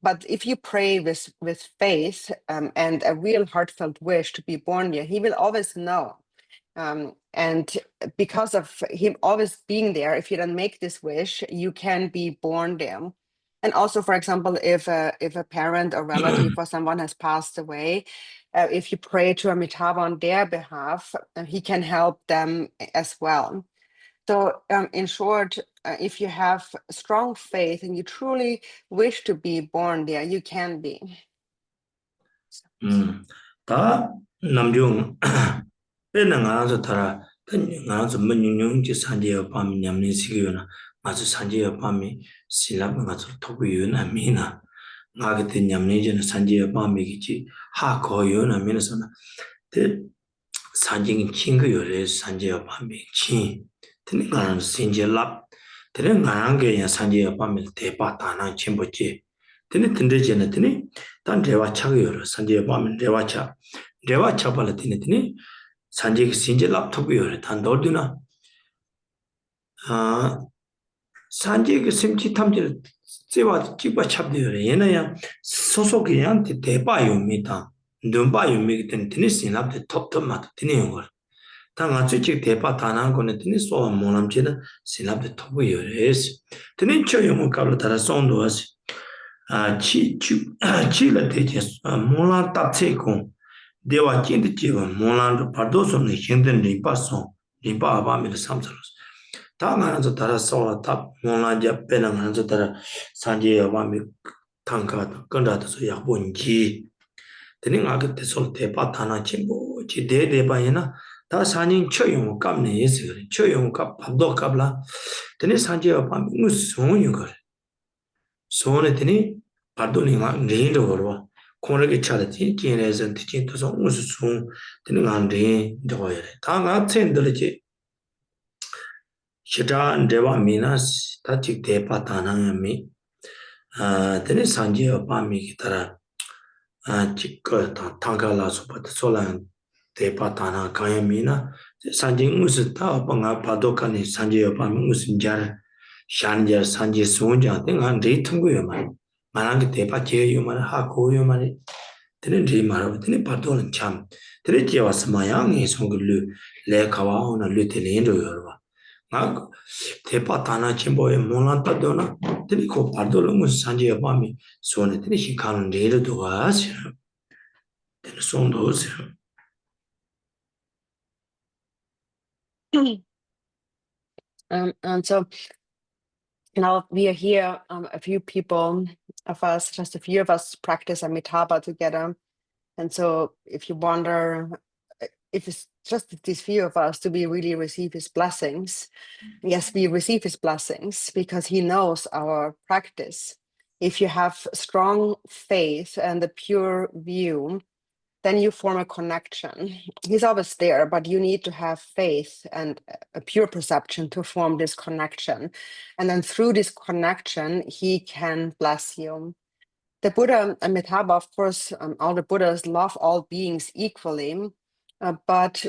But if you pray with faith and a real heartfelt wish to be born there, he will always know. And because of him always being there, if you don't make this wish, you can be born there. And also, for example, if a parent or relative or someone has passed away, if you pray to Amitabha on their behalf, he can help them as well. So in short, if you have strong faith and you truly wish to be born there, you can be. 다 남중 배는 가서 타라 가서 문용지 산지에 밤 냠는 시기요나 아주 산지에 밤이 신라분 가서 토구요나 미나 나게 된 냠내지는 산지에 밤이겠지 하거요나 미나서나 대 산징이 친구요래 산지에 밤이 친 되는 거는 신제랍 되는 거는 게 산지에 밤에 대바다나 침보지 되는 든데지는 되니 단 대화차고요 산지에 밤에 대화차 발라티네 산지에 신제랍 토고요 단 돌드나 산지에 심지 탐지 제와 찍바 찹되요 얘네야 소속이한테 대바요미다 눈바요미 되는 신랍데 톱톱마도 되는 거 당아 주직 대파 다난 거는 되는 소 모남지는 신랍데 토고요 레스 되는 처용을 가로 따라 손도스 치를 대체 몰라 답체고 대화 진짜 지금 몰라도 파도선의 힘든 리파소 리파 아바미를 삼서로 당하면서 따라서 답 몰라자 빼나면서 따라 산지에 아바미 당가 건다서 약본지 되는 아그때 솔 대파 다나 친구 지대 대바이나 다 산인 처용 값네 예스 처용 값 밥도 값라 되는 산지에 아바미 무슨 거 소원에 되니 바도링아 레인도 걸어 코르게 차르지 제네선 티친도서 무슨 되는 안데 저거야 다가 챈들지 시다 데바 미나스 다직 대파다나미 되는 산지에 밤이 기타라 직거 당가라서 소란 대파다나 가야미나 산지 무슨 다 방아 바도카니 산지에 밤이 무슨 잘 샤니자 산지 소운자 등한 레이통고요 말 만한 게 대파제요 말 하고요 말 되는 리 말하고 되는 바도는 참 되는 지와서 마양이 송글루 레카와오나 루텔린도 여러와 나 대파다나 침보에 몰란다도나 되는 거 바도는 무슨 산지에 밤이 소원에 되는 시간은 레르도 와서 되는 송도서 And so now we are here, a few people of us, just a few of us practice Amitabha together. And so if you wonder if it's just these few of us, do we really receive his blessings? Yes, we receive his blessings because he knows our practice. If you have strong faith and the pure view, then you form a connection. He's always there, but you need to have faith and a pure perception to form this connection. And then through this connection, he can bless you. The Buddha Amitabha, of course, all the Buddhas love all beings equally, but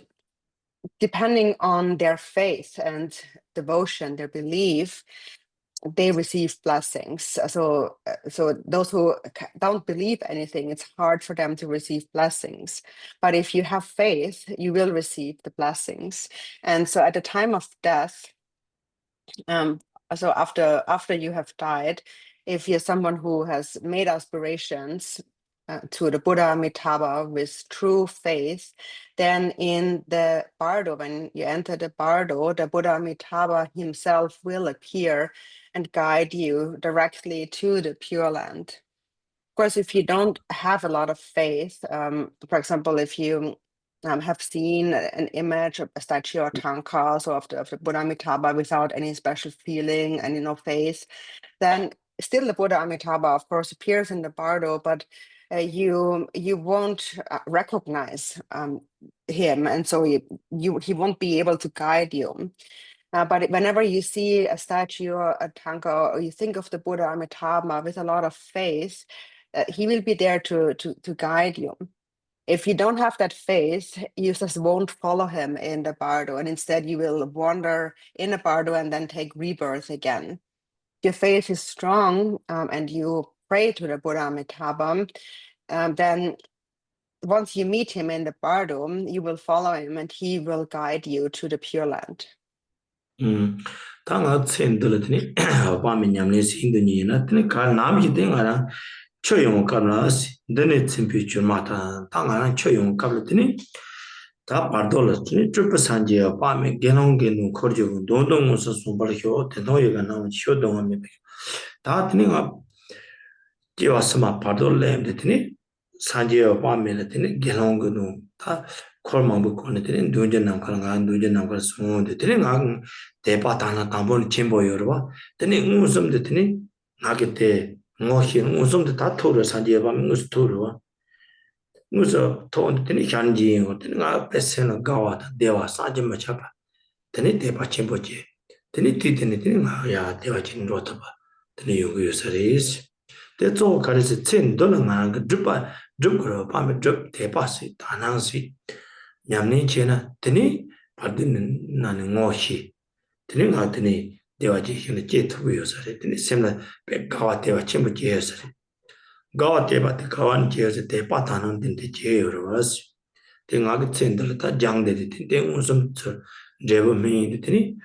depending on their faith and devotion, their belief, they receive blessings. So those who don't believe anything, it's hard for them to receive blessings. But if you have faith, you will receive the blessings. And so at the time of death, so after you have died, if you're someone who has made aspirations to the Buddha Amitabha with true faith, then in the bardo, when you enter the bardo, the Buddha Amitabha himself will appear and guide you directly to the Pure Land. Of course, if you don't have a lot of faith, for example, if you have seen an image of a statue or tanka, so of the Buddha Amitabha without any special feeling and faith, then still the Buddha Amitabha, of course, appears in the bardo, but you won't recognize him, and so he won't be able to guide you. But whenever you see a statue or a tanka, or you think of the Buddha Amitabha with a lot of faith, he will be there to guide you. If you don't have that faith, you just won't follow him in the bardo, and instead you will wander in a bardo and then take rebirth again. If your faith is strong and you pray to the Buddha Amitabha, then once you meet him in the bardo, you will follow him and he will guide you to the Pure Land. 당아 쳔들더니 밤에 냠네 신드니나 드니 가 남지 된가라 초용 갑라스 드네 쳔피추 마타 당아는 초용 갑르더니 다 바돌었더니 쭈프산지야 밤에 게농게누 거르죠 돈동무서 숨벌효 대도이가 나온 쇼동함이 다 드니가 지와스마 바돌렘드더니 산지야 밤에는 드니 게농게누 다 콜망부 코네드는 누전남 가능한 누전남 걸 숨는데 드니 대바다나 담본 침보여와 드니 무슨데 드니 나게 때 뭐히 무슨데 다 토르 산지에 밤 무슨 토르와 무슨 토는 드니 현지인 거 드니 앞에서는 가와다 대와 사진 맞춰봐 드니 대바 침보지 드니 뒤드니 드니 야 대와 진로다 봐 드니 요구 요사리스 대조 가르스 쳔도는 그 줍바 줍으로 밤에 줍 대바시 다낭시 냠니 제나 드니 받는 나는 것이 드니 가드니 대화지 힘을 제트고요서 드니 셈나 백가와 대화 전부 제여서 가와 대화 가wan 제여서 대파다는 데 제여러스 등하게 챈들 다 장대디 데 무슨 저 제범이 드니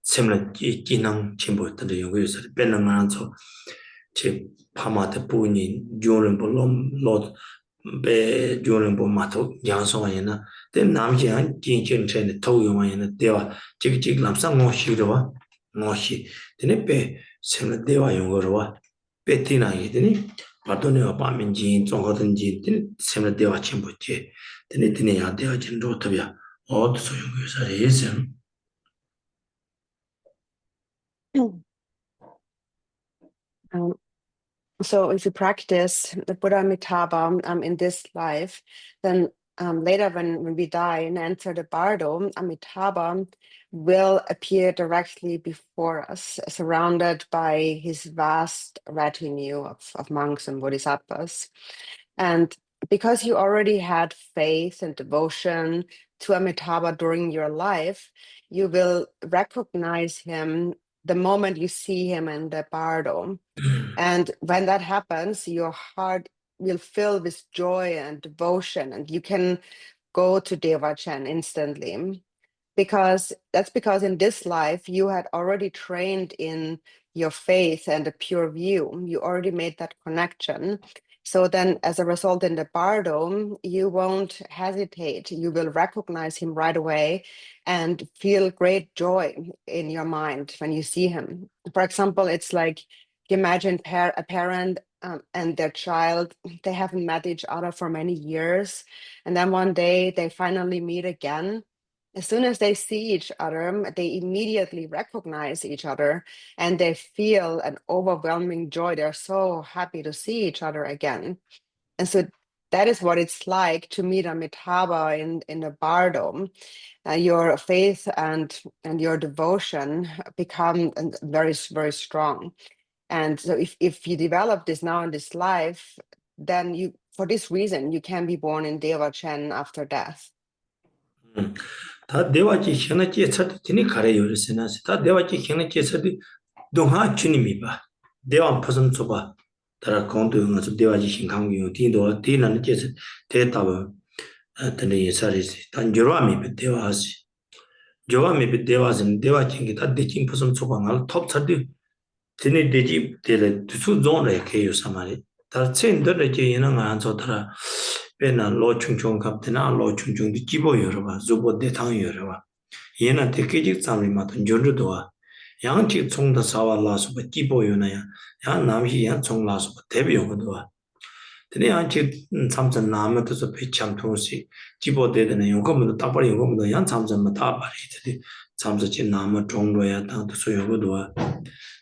셈나 기능 침보했던 연구에서 빼는만서 제 파마데 부인이 조는 볼롬 로 배 조는 보 마토 양성하이나 때 남지한 진진체의 토용하이나 대와 직직 남상 모시로와 모시 되네 배 셈나 대와 용거로와 배티나이 되니 바도네와 바민진 종거든지 되니 셈나 대와 침보지 되니 되니야 대와 진로터비야 어디 소용구에서 예선 So if you practice the Buddha Amitabha in this life, then later when we die and enter the bardo, Amitabha will appear directly before us, surrounded by his vast retinue of monks and bodhisattvas. And because you already had faith and devotion to Amitabha during your life, you will recognize him the moment you see him in the bardo. And when that happens, your heart will fill with joy and devotion, and you can go to Dewachen instantly. Because in this life, you had already trained in your faith and a pure view. You already made that connection. So then, as a result, in the bardo, you won't hesitate. You will recognize him right away and feel great joy in your mind when you see him. For example, it's like you imagine a parent and their child, they haven't met each other for many years. And then one day they finally meet again. As soon as they see each other, they immediately recognize each other and they feel an overwhelming joy. They're so happy to see each other again. And so that is what it's like to meet Amitabha in a bardo. Your faith and your devotion become very, very strong. And so if you develop this now in this life, then you, for this reason, you can be born in Dewachen after death. 다 대화지 현의 제서도 되니 가래 요르세나스 다 대화지 현의 제서도 동하 주님이 봐 대화 퍼선 줘봐 다라 공도 응어서 대화지 신강요 뒤도 뒤는 제서 대답을 어떤 예사리지 단 조람이 대화하시 조람이 대화는 대화지 다 대진 퍼선 줘봐 톱 차디 되니 대지 대래 두수 존에 개요 사마리 다 첸더를 제는 안 좋더라 배나 로충충 갑테나 로충충도 기보 여러봐 조보 대탕 여러봐 얘는 대개직 잠이 맞은 전주도와 양치 총다 사와라서 기보 요나야 양 남시 양 총라서 대비용도와 근데 양치 삼선 남한테서 배참 통시 기보 대되는 용금도 따버리 용금도 양 삼선만 다 버리더니 삼선지 남아 종로야 당도 소용도와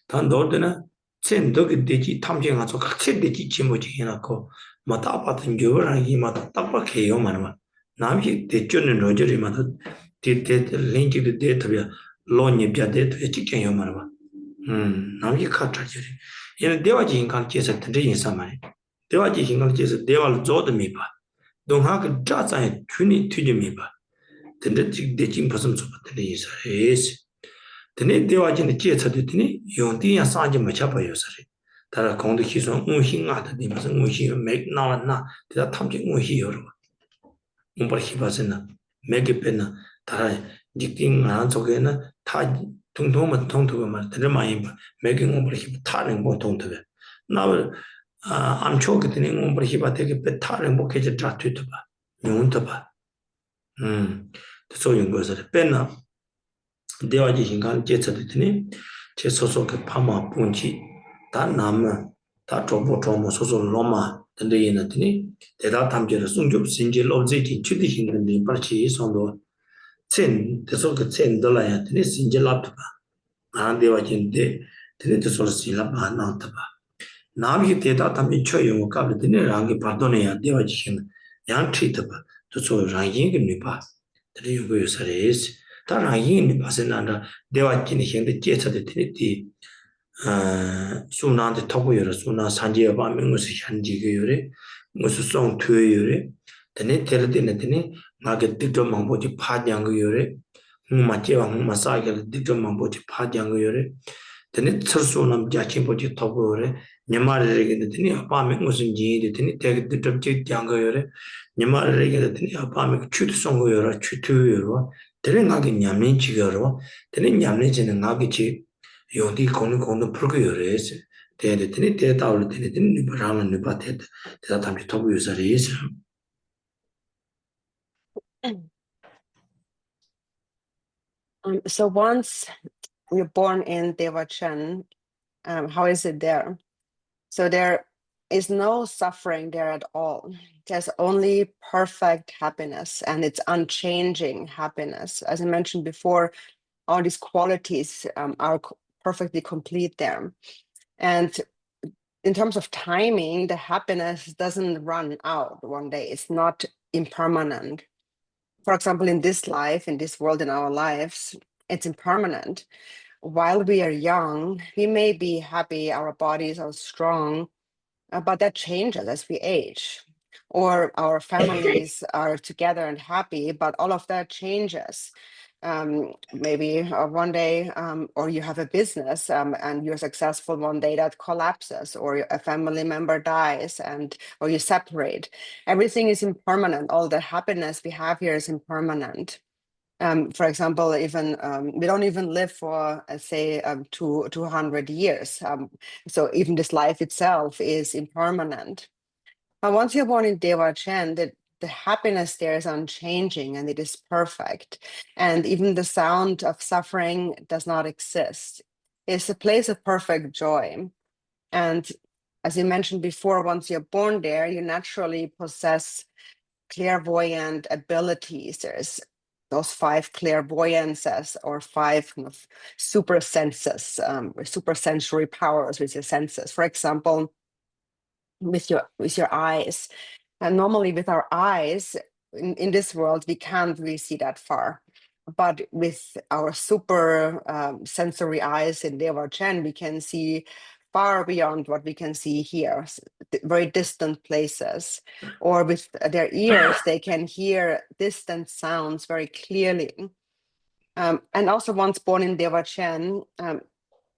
단도드는 첸덕이 되지 탐정하서 각체 되지 지모지 해놓고 마다 아파트 교회라기 마다 딱박해요 말만 남이 대전은 로저리 마다 디데 링크도 데이터야 로니 비아데트 직전요 말만 남이 카트저리 얘는 대화지 인간 계속 듣는 인사 말이 대화지 인간 계속 대화를 줘도 미봐 동하고 자자에 균이 튀지 미봐 근데 지금 대진 벗음 좁았더니 인사에스 근데 대화진의 제쳐도더니 용디야 싸지 못 잡아요 사리 다라 공도 희송 우hin하더니 무슨 우히 맥 나왔나 대다 탐지 우히요 umbar hibasena megi pena tara dikting an sogena ta tungtung ma tungtu ma tere ma yimba megi umbar hiba taring bo tungtu na am choke tini umbar hiba tege pe taring bo keje tratu to ba nyun to ba so yung go sa pena dewa ji hingan je cha tini che so so ke phama punchi ta nam ta chobo chomo so so loma 근데 얘네들이 대다 탐지를 송접 신질 objective 추디 힘든데 빨리 손도 첸 대소 그 첸들라야 되네 신질 laptop 안 되어진데 되게 소리라 많았다 봐 나비 대다 탐지 쳐요 가거든요 랑게 받도네야 되어지신 양 트리트 봐 또 랑잉이 봐 되게 요거 사례스 다 랑잉이 봐서나 되어지는 현대 제차들 되네 수나한테 터고요라 수나 산지에 밤에 무슨 현지교요래 무슨 송 투요래 되네 테르데네 되네 나게 득점 망보지 파장거요래 맞지와 마사게 득점 망보지 파장거요래 되네 철수남 자친보지 터고요래 녀마르게 되네 밤에 무슨 지에 되네 되게 득점 장거요래 녀마르게 되네 밤에 추트 송거요라 추트요라 되네 나게 냠민지거로 되네 냠민지는 나게 지 용디 공는 프로그래스 대대들이 대다올 때는 니바라는 니바테 대다 담지 토부 유사리스 So once you're born in Dewachen, how is it there? So there is no suffering there at all. There's only perfect happiness, and it's unchanging happiness. As I mentioned before, all these qualities are perfectly complete there. And in terms of timing, the happiness doesn't run out one day. It's not impermanent. For example, in this life, in this world, in our lives, it's impermanent. While we are young, we may be happy, our bodies are strong, but that changes as we age. Or our families are together and happy, but all of that changes. Maybe one day, or you have a business and you're successful one day, that collapses, or a family member dies, or you separate. Everything is impermanent. All the happiness we have here is impermanent. For example, even we don't even live for, say, 200 years. So even this life itself is impermanent. But once you're born in Dewachen, the happiness there is unchanging and it is perfect. And even the sound of suffering does not exist. It's a place of perfect joy. And as you mentioned before, once you're born there, you naturally possess clairvoyant abilities. There's those 5 clairvoyances, or 5 kind of super senses, super sensory powers with your senses. For example, with your eyes. And normally with our eyes in this world, we can't really see that far. But with our super sensory eyes in Dewachen, we can see far beyond what we can see here, very distant places. Or with their ears, they can hear distant sounds very clearly. And also once born in Dewachen,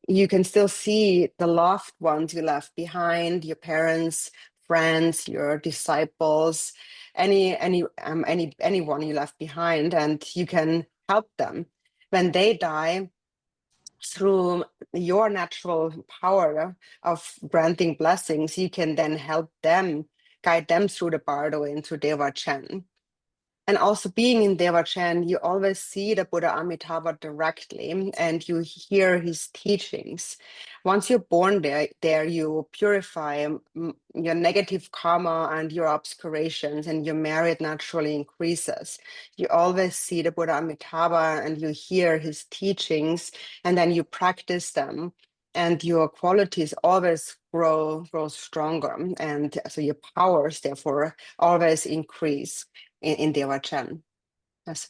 you can still see the loved ones you left behind, your parents, friends, your disciples, anyone you left behind, and you can help them when they die through your natural power of granting blessings. You can then help them, guide them through the bardo into Dewachen. And also being in Dewachen, you always see the Buddha Amitabha directly and you hear his teachings. Once you're born there you purify your negative karma and your obscurations, and your merit naturally increases. You always see the Buddha Amitabha and you hear his teachings, and then you practice them, and your qualities always grow stronger. And so your powers, therefore, always increase in Dewachen. Yes.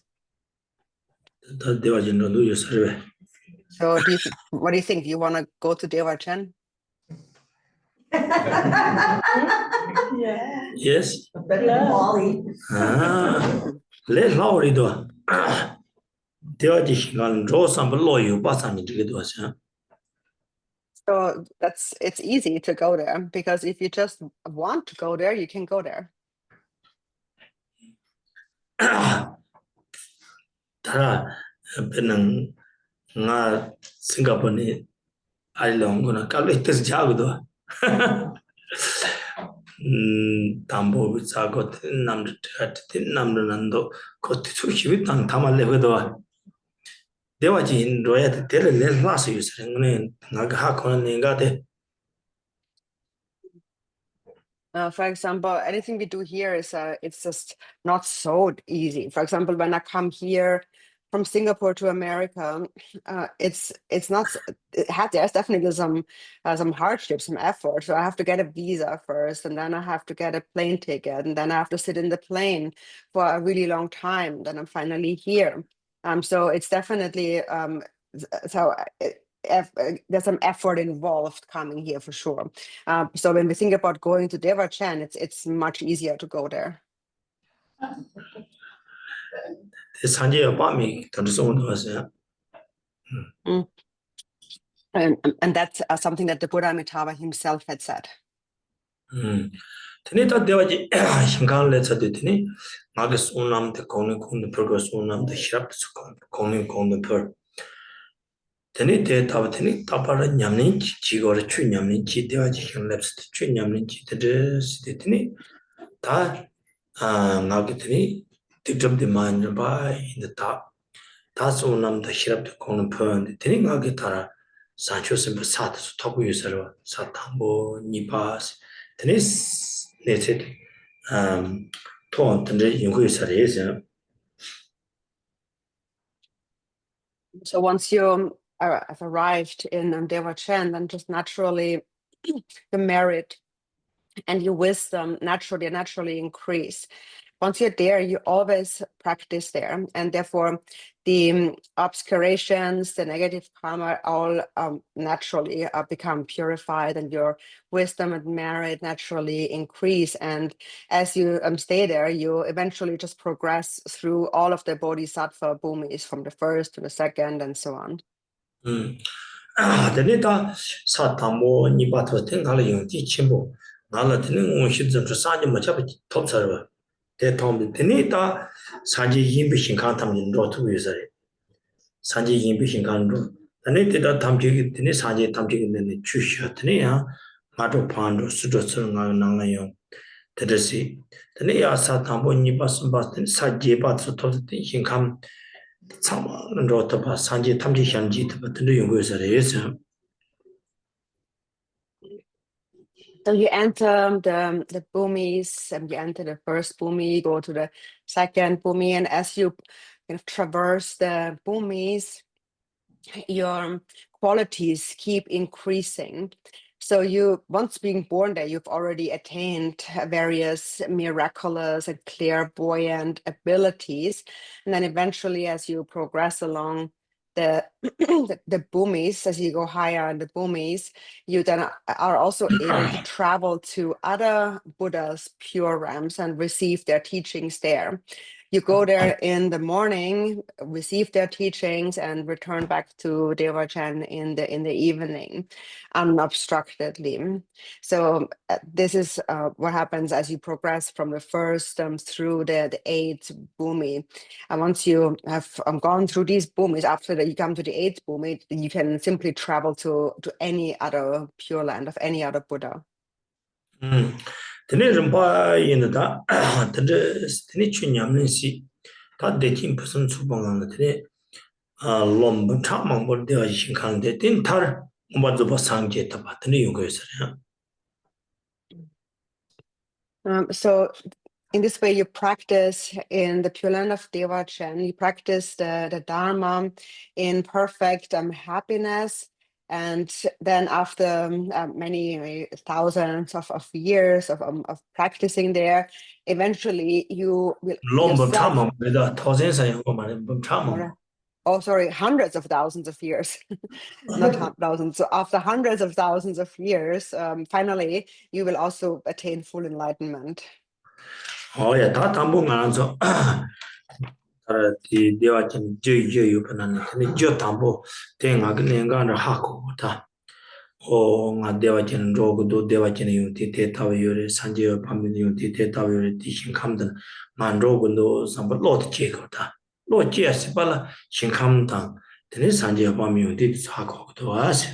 So what do you think? Do you want to go to Dewachen? Yeah. Yes. Better than Bali. Let's lower it. So it's easy to go there, because if you just want to go there, you can go there. Singapore along collect this jagudo. Tambo Sagot number Namrando got to shoot on Tamalevedo. Dewaji Royat Tele last use Nagahakon Ningate. For example, anything we do here is it's just not so easy. For example, when I come here from Singapore to America, it's not. There's definitely some hardship, some effort. So I have to get a visa first, and then I have to get a plane ticket, and then I have to sit in the plane for a really long time. Then I'm finally here. So it's definitely there's some effort involved coming here for sure. So when we think about going to Dewachen, it's much easier to go there. Sanjay about me, And that's something that the Buddha Amitabha himself had said. Tinita Dewaji Shinkan let's do Tini, Magus Unam, the Koning, the progress Unam, the Shap, Koning, the Per. Teni te tabatini tapara nyamni chi gore chu nyamni chi dewa chi khen leps chu nyamni chi de sidetini ta ngagitini tikjam de man ba in the top ta so nam da hirap de kon pön teni ngagitara sancho sim sat so tobu yusaro satambo nipas teni neset ton tende yungu yusare yes. So once you have arrived in Dewachen, then just naturally the merit and your wisdom naturally increase. Once you're there, you always practice there, and therefore the obscurations, the negative karma, all naturally become purified, and your wisdom and merit naturally increase. And as you stay there, you eventually just progress through all of the bodhisattva bhumis, from the first to the second, and so on. Denita Satamo Nibato Tengala Yunti Chimbo, Nala Tening Shizam Saji Machapi top server. They told me Denita Saji Yimbish Kantam in Rotu user. Saji Yimbish Kando. And it did not Tamji Saji Tamji in the Chusha Tenia, Mato Pando, Sudosur Nangayo, Tedesi. Tenia Satamo Nibas Bastin, Saji Batsu told the Hinkam. Sanji Tamji Shanji, but the new user is. So you enter the bhumis, and you enter the first bhumi, go to the second bhumi, and as you traverse the bhumis, your qualities keep increasing. So you, once being born there, you've already attained various miraculous and clairvoyant abilities. And then eventually, as you progress along the the bhumis, as you go higher in the bhumis, you then are also able to travel to other Buddhas' pure realms and receive their teachings there. You go there in the morning, receive their teachings, and return back to Dewachen in the evening, unobstructedly. So this is what happens as you progress from the first through the eighth bhumi. And once you have gone through these bhumis, after that you come to the eighth bhumi, you can simply travel to any other pure land of any other Buddha. Tene rinpa yin da, tene chunyamlin si, ta dekin pasan tsubang la tene lomba chamang bol dewa yishin de, ten tar umba zuba sangje taba, tene yung goyo sari. So in this way, you practice in the Pure Land of Dewachen, you practice the Dharma in perfect happiness. And then after many thousands of years of practicing there, eventually you will Lomba yourself, chamang da, thousand sayang ko mara, chamang. oh, sorry, hundreds of thousands of years, not thousands. So after hundreds of thousands of years, finally, you will also attain full enlightenment. Oh yeah, ta tambo ngana di Dewachen yu panana, tene jo tambo, ten nga nga nga hako ta. O nga Dewachen rogo do Dewachen yung ti te tawa yore, sanje pamil yung ti te tawa yore, di shinkamdan, nga rogo do samba lot che ko ta. Lot che asi pala shinkamdan, tene sanje pamil yung ti hako do asi.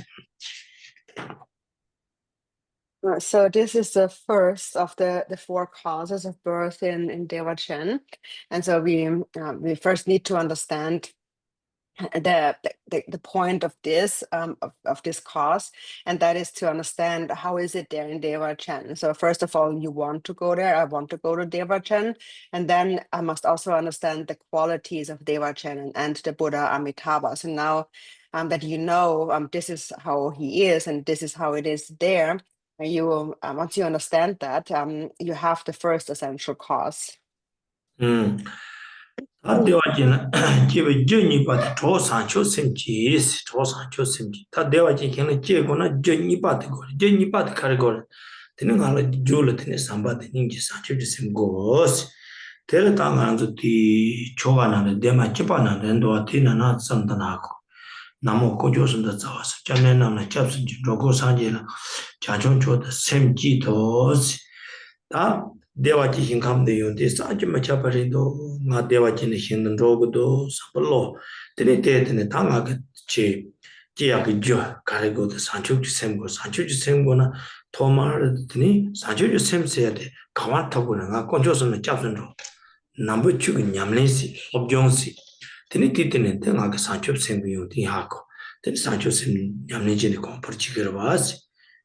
So this is the first of the four causes of birth in Dewachen, and so we first need to understand the point of this of this cause, and that is to understand how is it there in Dewachen. So first of all, you want to go there. I want to go to Dewachen, and then I must also understand the qualities of Dewachen and the Buddha Amitabha. So now that you know this is how he is and this is how it is there. You once you understand that, you have the first essential cause. Ta Dewachen jiba jo nipa di cho sancho semchi isi, cho sancho semchi. Ta Dewachen kena jiba na jo nipa di gore, jo nipa di kare gore. Tene nga la jo la tene samba di ningi sancho di sem gosi. Tere ta nga nzo di choga nanda, dema jiba nanda, endo tina na samda nako. Namo kojo sanda zawasa, chane nana chapsan ji rogo sanje la, chanchon cho da semchi tosi. Ta Dewachen hinkam de yon, te sanje ma chaparindo, nga Dewachen hindan rogo do sabalo. Tene te tene ta nga ka che, jiya ki jo, kare go da sancho ji semgo, sancho ji semgo na, tomar tene, sancho ji sem se ya de, kawan tabu na nga konjo sanda chapsan ro. Nambu chugi nyamlen si, objong si. Tene ti tene, te nga ka sancho semgo yon, ti hako. Tene sancho sem nyamlen jine kompar chikira baasi.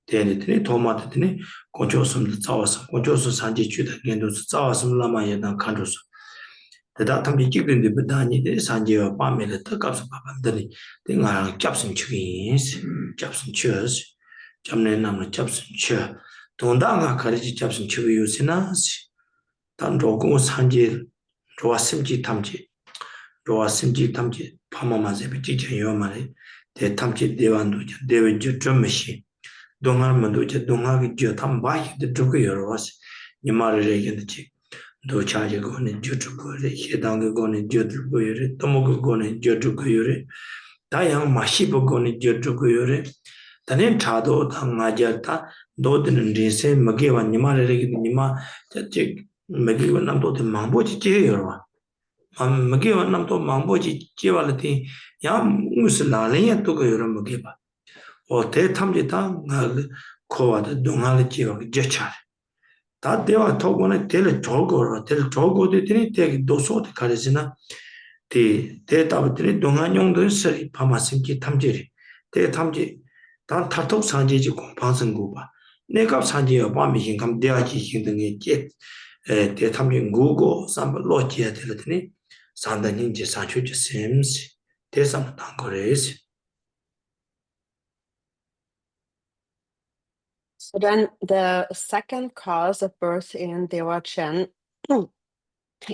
Tene tene tomata tene, konjo sanda zawasa, konjo sanda sanje chuda gendo su, zawasa lama yadan kanjo su. Teta tambi jikden de bedani, tene sanje wa pame le takapsa papandani, tene nga rang chapsan chugi yinsi, chapsan chuasi, chamne namna chapsan chua. Tonda nga kariji chapsan chugi yusi nasi. Tan rogo sanje, roa simji tamji, pama mazebi jijan yo mare, te tamji dewandu ja, dewa jo chomeshi. Dongar mando ja, dongar ki jo tam bahi de drugo yoro wasi, nimari regen chi. Do chaje gone jo drugo yore, hedanga gone jo drugo yore, tomogo gone jo drugo yore, dayang mashibo gone jo drugo yore, tanen chado ta ngajar ta, do dinen rinse, magewa nimari regen nima, chik, magewa namdo te mangbo chi che yorwa. Magewa namdo mangbo chi che wala ti, ya musi lalenya togo yoro magewa. O te tamje ta nga kowa da dongali che wa jechare. Ta dewa togo na tele chogo rwa, tele chogo de tene tegi doso de karesi na, te tabi tene donganyong do sari pama simki tamje re. Te tamje, ta tatok sanje ji kompangsan guba. Nekab sanje ya pami hinkam dewa ji hingdange je, te tamje ngugo samba lo je tele tene, sanda nyingje sancho je semsi, te samba tango resi. So then the second cause of birth in Dewachen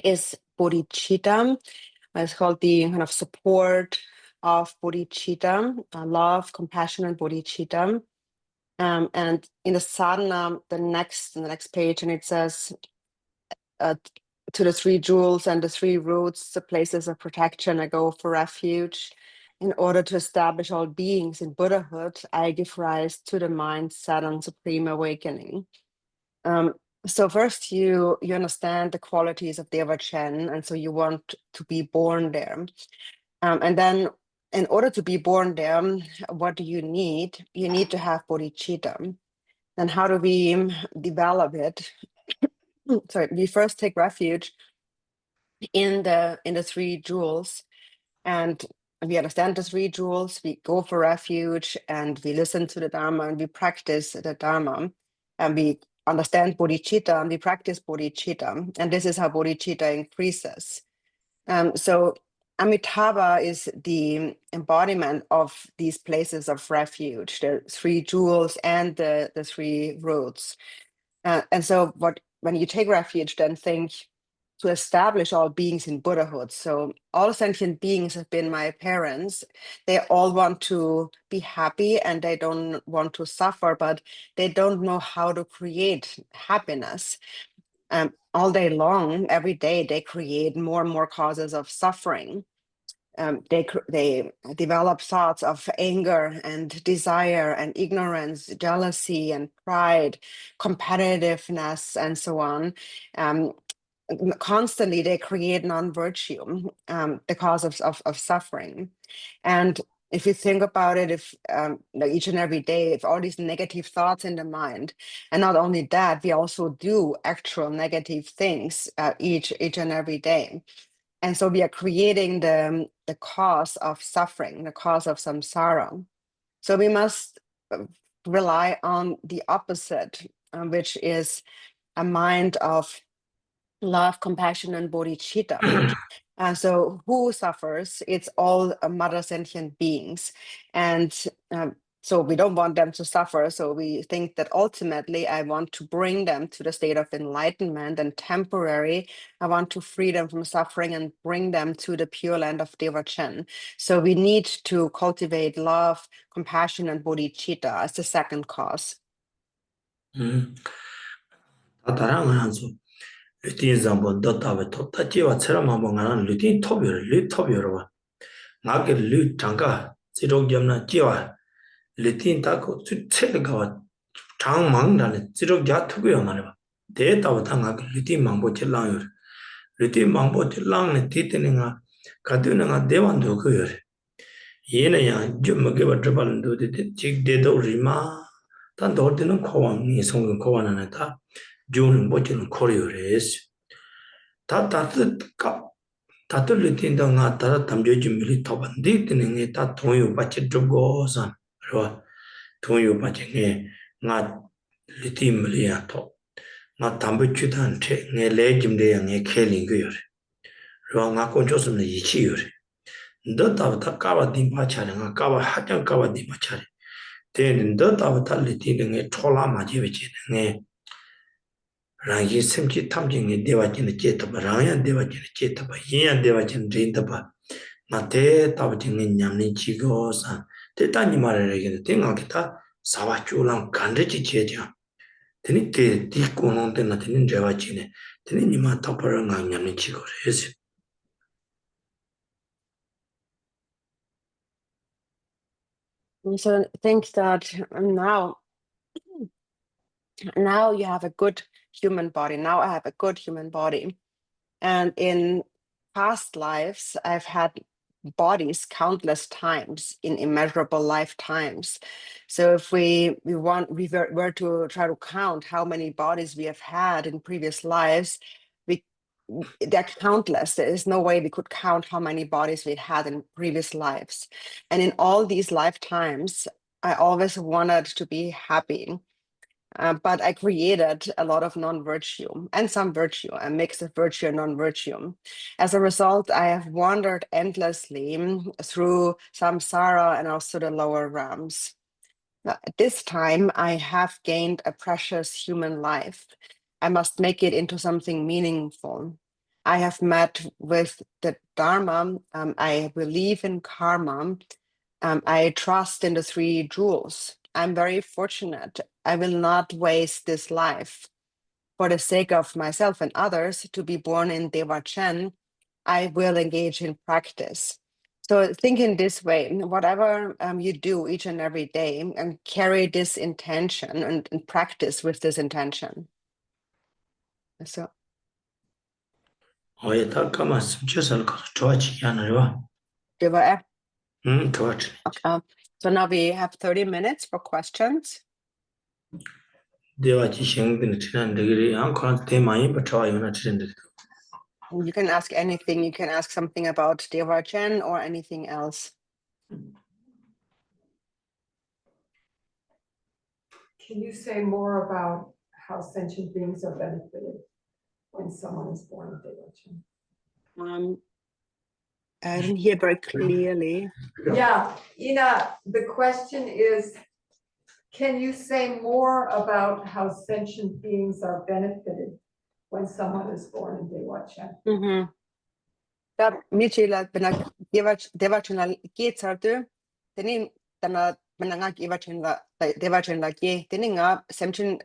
is bodhicitta. It's called the kind of support of bodhicitta, love, compassion, and bodhicitta. And in the sadhana, the next page, and it says, to the three jewels and the three roots, the places of protection, I go for refuge. In order to establish all beings in Buddhahood, I give rise to the mind set on supreme awakening. So first you understand the qualities of Dewachen, and so you want to be born there. And then in order to be born there, what do you need? You need to have bodhicitta. Then how do we develop it? Sorry, we first take refuge in the three jewels, and we understand the three jewels. We go for refuge, and we listen to the Dharma, and we practice the Dharma, and we understand bodhicitta, and we practice bodhicitta, and this is how bodhicitta increases. So Amitabha is the embodiment of these places of refuge, the three jewels and the three roads. And so when you take refuge, then think to establish all beings in Buddhahood. So all sentient beings have been my parents. They all want to be happy and they don't want to suffer, but they don't know how to create happiness. All day long, every day, they create more and more causes of suffering. They develop thoughts of anger and desire and ignorance, jealousy and pride, competitiveness, and so on. Constantly they create non-virtue, the cause of suffering. And if you think about it, if each and every day, if all these negative thoughts in the mind, and not only that, we also do actual negative things each and every day. And so we are creating the cause of suffering, the cause of samsara. So we must rely on the opposite, which is a mind of love, compassion, and bodhicitta. So who suffers? It's all mother sentient beings. And so we don't want them to suffer. So we think that ultimately I want to bring them to the state of enlightenment, and temporary, I want to free them from suffering and bring them to the Pure Land of Dewachen. So we need to cultivate love, compassion, and bodhicitta as the second cause. 루틴 잠보 더다베 톱다 지와 처럼만 보면 루틴 톱이로 나게 루 장가 지록점나 지와 루틴 타고 체가 장망다는 지록야 투고요 말이야 데이터와 당가 루틴 망보 질랑요 루틴 망보 질랑네 티테는가 가드는가 대wan도 그요 얘네야 좀 먹게 버터발도 직대도 리마 단 도르는 코왕이 성근 코왕은 다 주는 뭐지는 코리오레스 다들 tinda 다라 담겨지 밀리 터반디 뜨는 다 동요 받치 주고서 그러 동요 받치게 나 리팀리야 또나 담부추단테 내 레짐데 양에 켈링 거요 그러나 콘조스는 이치요 너다부터 까바디 마차는 까바 하장 까바디 마차리 되는 너다부터 리티는 초라 마지베지는 랑이 심지 탐진이 대화진의 제타바 랑야 대화진의 제타바 예야 대화진 진타바 나테 타버진의 냠니 지고사 대단히 말하려게 생각했다 사와줄랑 간르지 제자 되니 때 디고는 되나 되는 대화진에 되니 니마 타버랑 냠니 지고래서 So I think that now you have a good human body. Now I have a good human body. And in past lives, I've had bodies countless times in immeasurable lifetimes. So if we were to try to count how many bodies we have had in previous lives, they're countless. There is no way we could count how many bodies we had in previous lives. And in all these lifetimes, I always wanted to be happy. But I created a lot of non-virtue and some virtue, a mix of virtue and non-virtue. As a result, I have wandered endlessly through samsara and also the lower realms. At this time, I have gained a precious human life. I must make it into something meaningful. I have met with the Dharma. I believe in karma. I trust in the three jewels. I'm very fortunate. I will not waste this life. For the sake of myself and others, to be born in Dewachen, I will engage in practice. So think in this way, whatever you do each and every day, and carry this intention and practice with this intention. So 다 까마스 주설 거 좋아지 않아요. Dewa- 좋아지. so now we have 30 minutes for questions. 대화지 행동을 지난데 그리 안건 대만이 버쳐요 지난데. You can ask anything. You can ask something about Dewachen or anything else. Can you say more about how sentient beings are benefited when someone is born in Dewachen? I didn't hear very clearly. Yeah, Ina, the question is, can you say more about how sentient beings are benefited when someone is born in Dewachen? Da michila bena Dewachen la geetsartu. Teni tana menanga Dewachen la ge. Teni nga semchen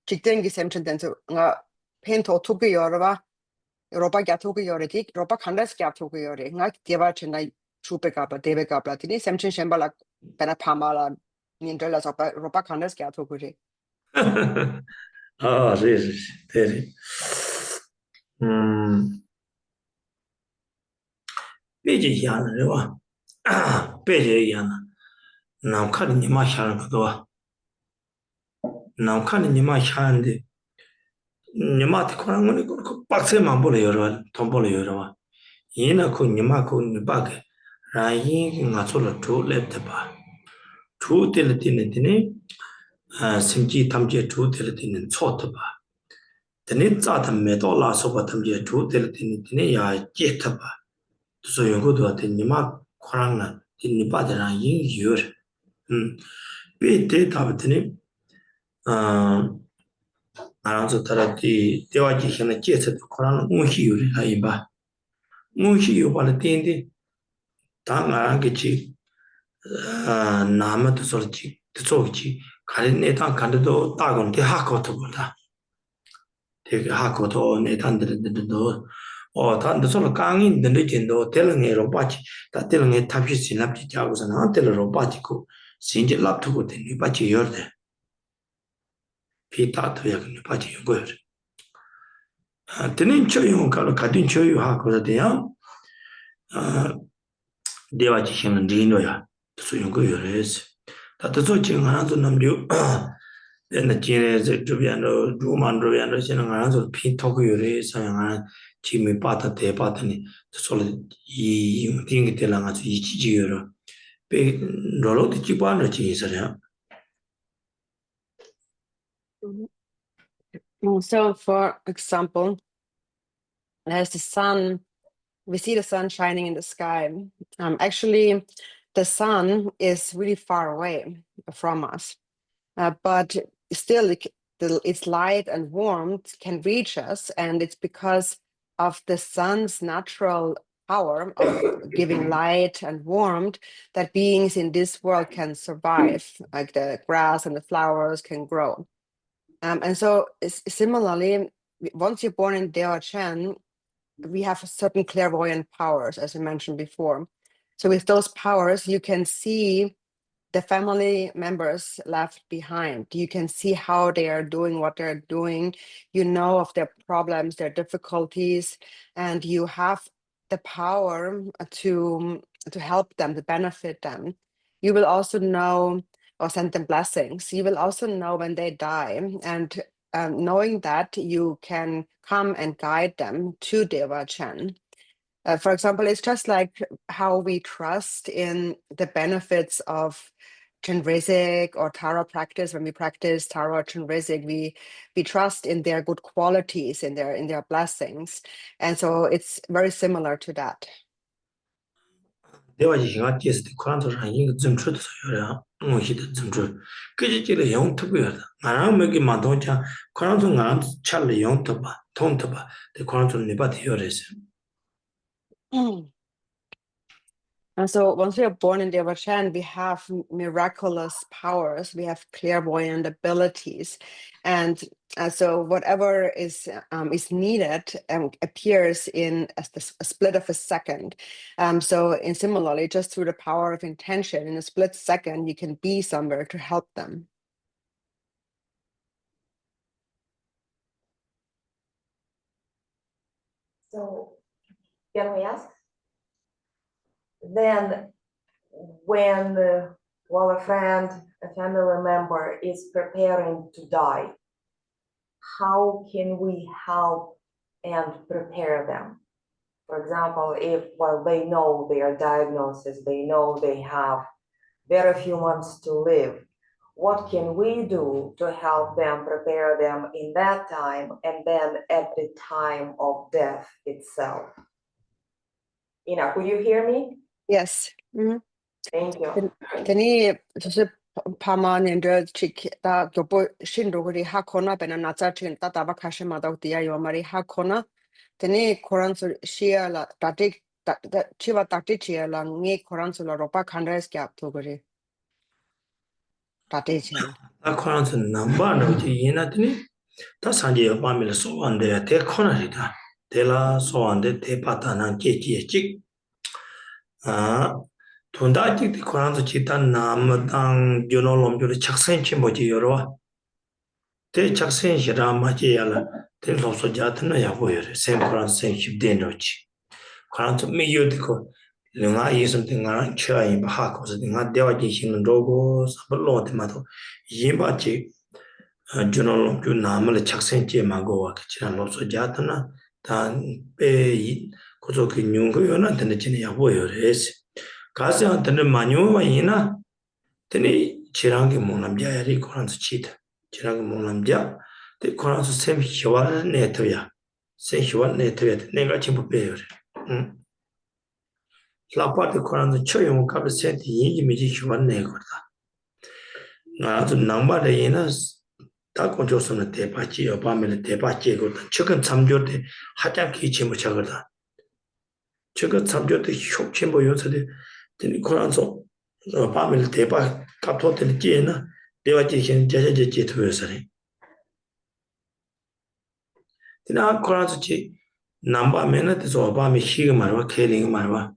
chiktengi semchen tenso nga pento tuku yorwa. Roba gatuku yoreti. Roba kandas gatuku yore. Nga Dewachen la chupe kapla debe kapla. Teni semchen shembala bena pamala. Nindela sopa roba kandas gatuku re. 네. 베지 향을 와. 베지 향. 남칸이 니마 향을 거도. 남칸이 니마 향인데 니마한테 그런 거는 그 박스만 보려 열어. 돈 보려 열어. 얘는 그 니마 그 니바게 라이 나서로 두 랩트 봐. 두 텔 때는 심지 탐지 두 텔 때는 초트 봐. tene tsaata meto la sopa tamje tu tere tene ya je taba so yungu duwa tene nima korang na tene nipa tena yin yor pe te taba tene aranzo tara di dewa ji xena je taba korang na unhi yor la yinba unhi yor pala tene ta ngarangi chi nama tu sol chi tsoki chi kare ne tang kanda do tagon te hako tobo da 되게 하고도 내 단들도 단도 서로 강인 된도 telengero 바치 다 telenge 탑시 진압지 자고서 나 telero 바치고 신제 랍투고 되니 바치 열대 피타도 약간 바치 연구요 되는 초용 가로 가든 초용 하고서 돼요 대화지 힘은 리노야 소용 거요래서 다도 지금 하나도 남주 then the Jubiano, Duman Rubiano, Senangans, Pintoku, Sang, Jimmy Pata, the Patani, the solid thing telling each year. Big Rolo di Chibano cheese. So, for example, there's the sun. We see the sun shining in the sky. Actually, the sun is really far away from us, but still, its light and warmth can reach us, and it's because of the sun's natural power of giving light and warmth that beings in this world can survive, like the grass and the flowers can grow. And so, similarly, once you're born in Dewachen, we have certain clairvoyant powers, as I mentioned before. So with those powers, you can see the family members left behind. You can see how they are doing what they're doing. You know of their problems, their difficulties, and you have the power to help them, to benefit them. You will also know or send them blessings. You will also know when they die, and knowing that, you can come and guide them to Dewachen. For example, it's just like how we trust in the benefits of Chenrezig or Tara practice. When we practice Tara or Chenrezig, we trust in their good qualities, in their blessings. And so it's very similar to that. Dewachi hinga ties de Kuranto ran yin zum chu de yore ngo hi de zum chu. Ke ji le yong tu yore. Ngarang me ki ma dong cha Kuranto ngarang cha le yong tu ba, tong tu ba. De Kuranto ne ba de yore se. And so once we are born in Dewachen, we have miraculous powers, we have clairvoyant abilities. And so whatever is needed appears in a split of a second. Similarly, just through the power of intention, in a split second, you can be somewhere to help them. So, can we ask? Then, when a friend, a family member is preparing to die, how can we help and prepare them? For example, if they know their diagnosis, they know they have very few months to live, what can we do to help them, prepare them in that time and then at the time of death itself? Ina, could you hear me? Yes. Mm-hmm. Thank you. 这里就是怕嘛，年着去打就不深入的哈可能被那咋整打打把开始嘛到底下有嘛的哈可能，这里可能是写了打这去吧打这些了，你可能是了罗巴看着是假做个的，打这些了。아 Kuranto namba no ji yin na de ta san je ba mi le so wan de te khona ri da. De la so wan de te pa ta na je ji. 돈다 찍디 코란도 지단 남당 요노롬ጆ리 착생 침보지 여러 대 착생이라 마지야라 대 로서 자트나 야고요 생코란 생십 된로지 코란도 미요디고 르가 예선팅가 쳐이 바하고서 내가 대화지 신는 로고 사블로한테마도 이바지 요노롬조 남을 착생제 마고와 같이 로서 자트나 단베이 고조기 뉴고 요나한테 지내 야고요 레스 가서 되는 마뉴마이나 되니 지랑게 모남자야리 코란스 치다 지랑게 모남자 데 코란스 셈 희와를 네트야 셈 희와를 네트야 내가 전부 배워요 라파트 코란스 처용 갑을 센티 얘기 미지 희와를 내거다 나도 남바레이나 다 controsono te pachi o pamele te pachi go chukun samjo te haja ki chimo chagarda chukun samjo te shok chimo yosa de teni koranso pamele te pa kapto te je na dewa ji hin jaja je to yosa re tena koranso chi namba mena te so pame hi marwa keling marwa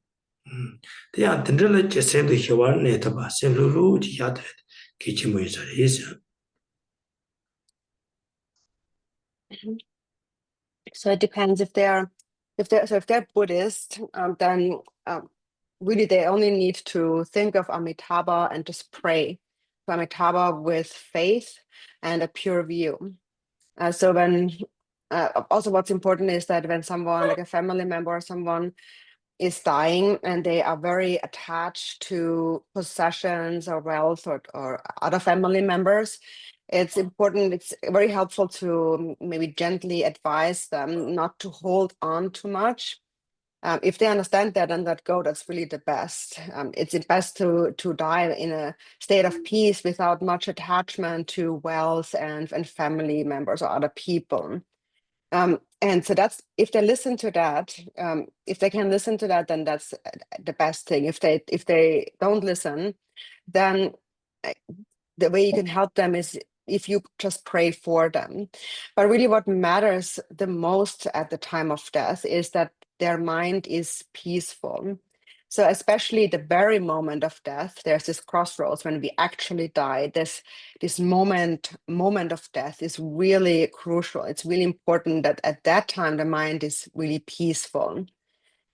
te ya tendele je sendo hiwa ne ta ba sendo ru ji ya de ki chimo yosa re So it depends if they're Buddhist, then really they only need to think of Amitabha and just pray to Amitabha with faith and a pure view. So when also what's important is that when someone like a family member or someone is dying and they are very attached to possessions or wealth or other family members, it's important, it's very helpful to maybe gently advise them not to hold on too much. If they understand that and let go, that's really the best. It's best to die in a state of peace without much attachment to wealth and family members or other people. And so that's, if they listen to that, if they can listen to that, then that's the best thing. If they don't listen, then the way you can help them is if you just pray for them. But really what matters the most at the time of death is that their mind is peaceful. So especially the very moment of death, there's this crossroads when we actually die. This moment of death is really crucial. It's really important that at that time the mind is really peaceful.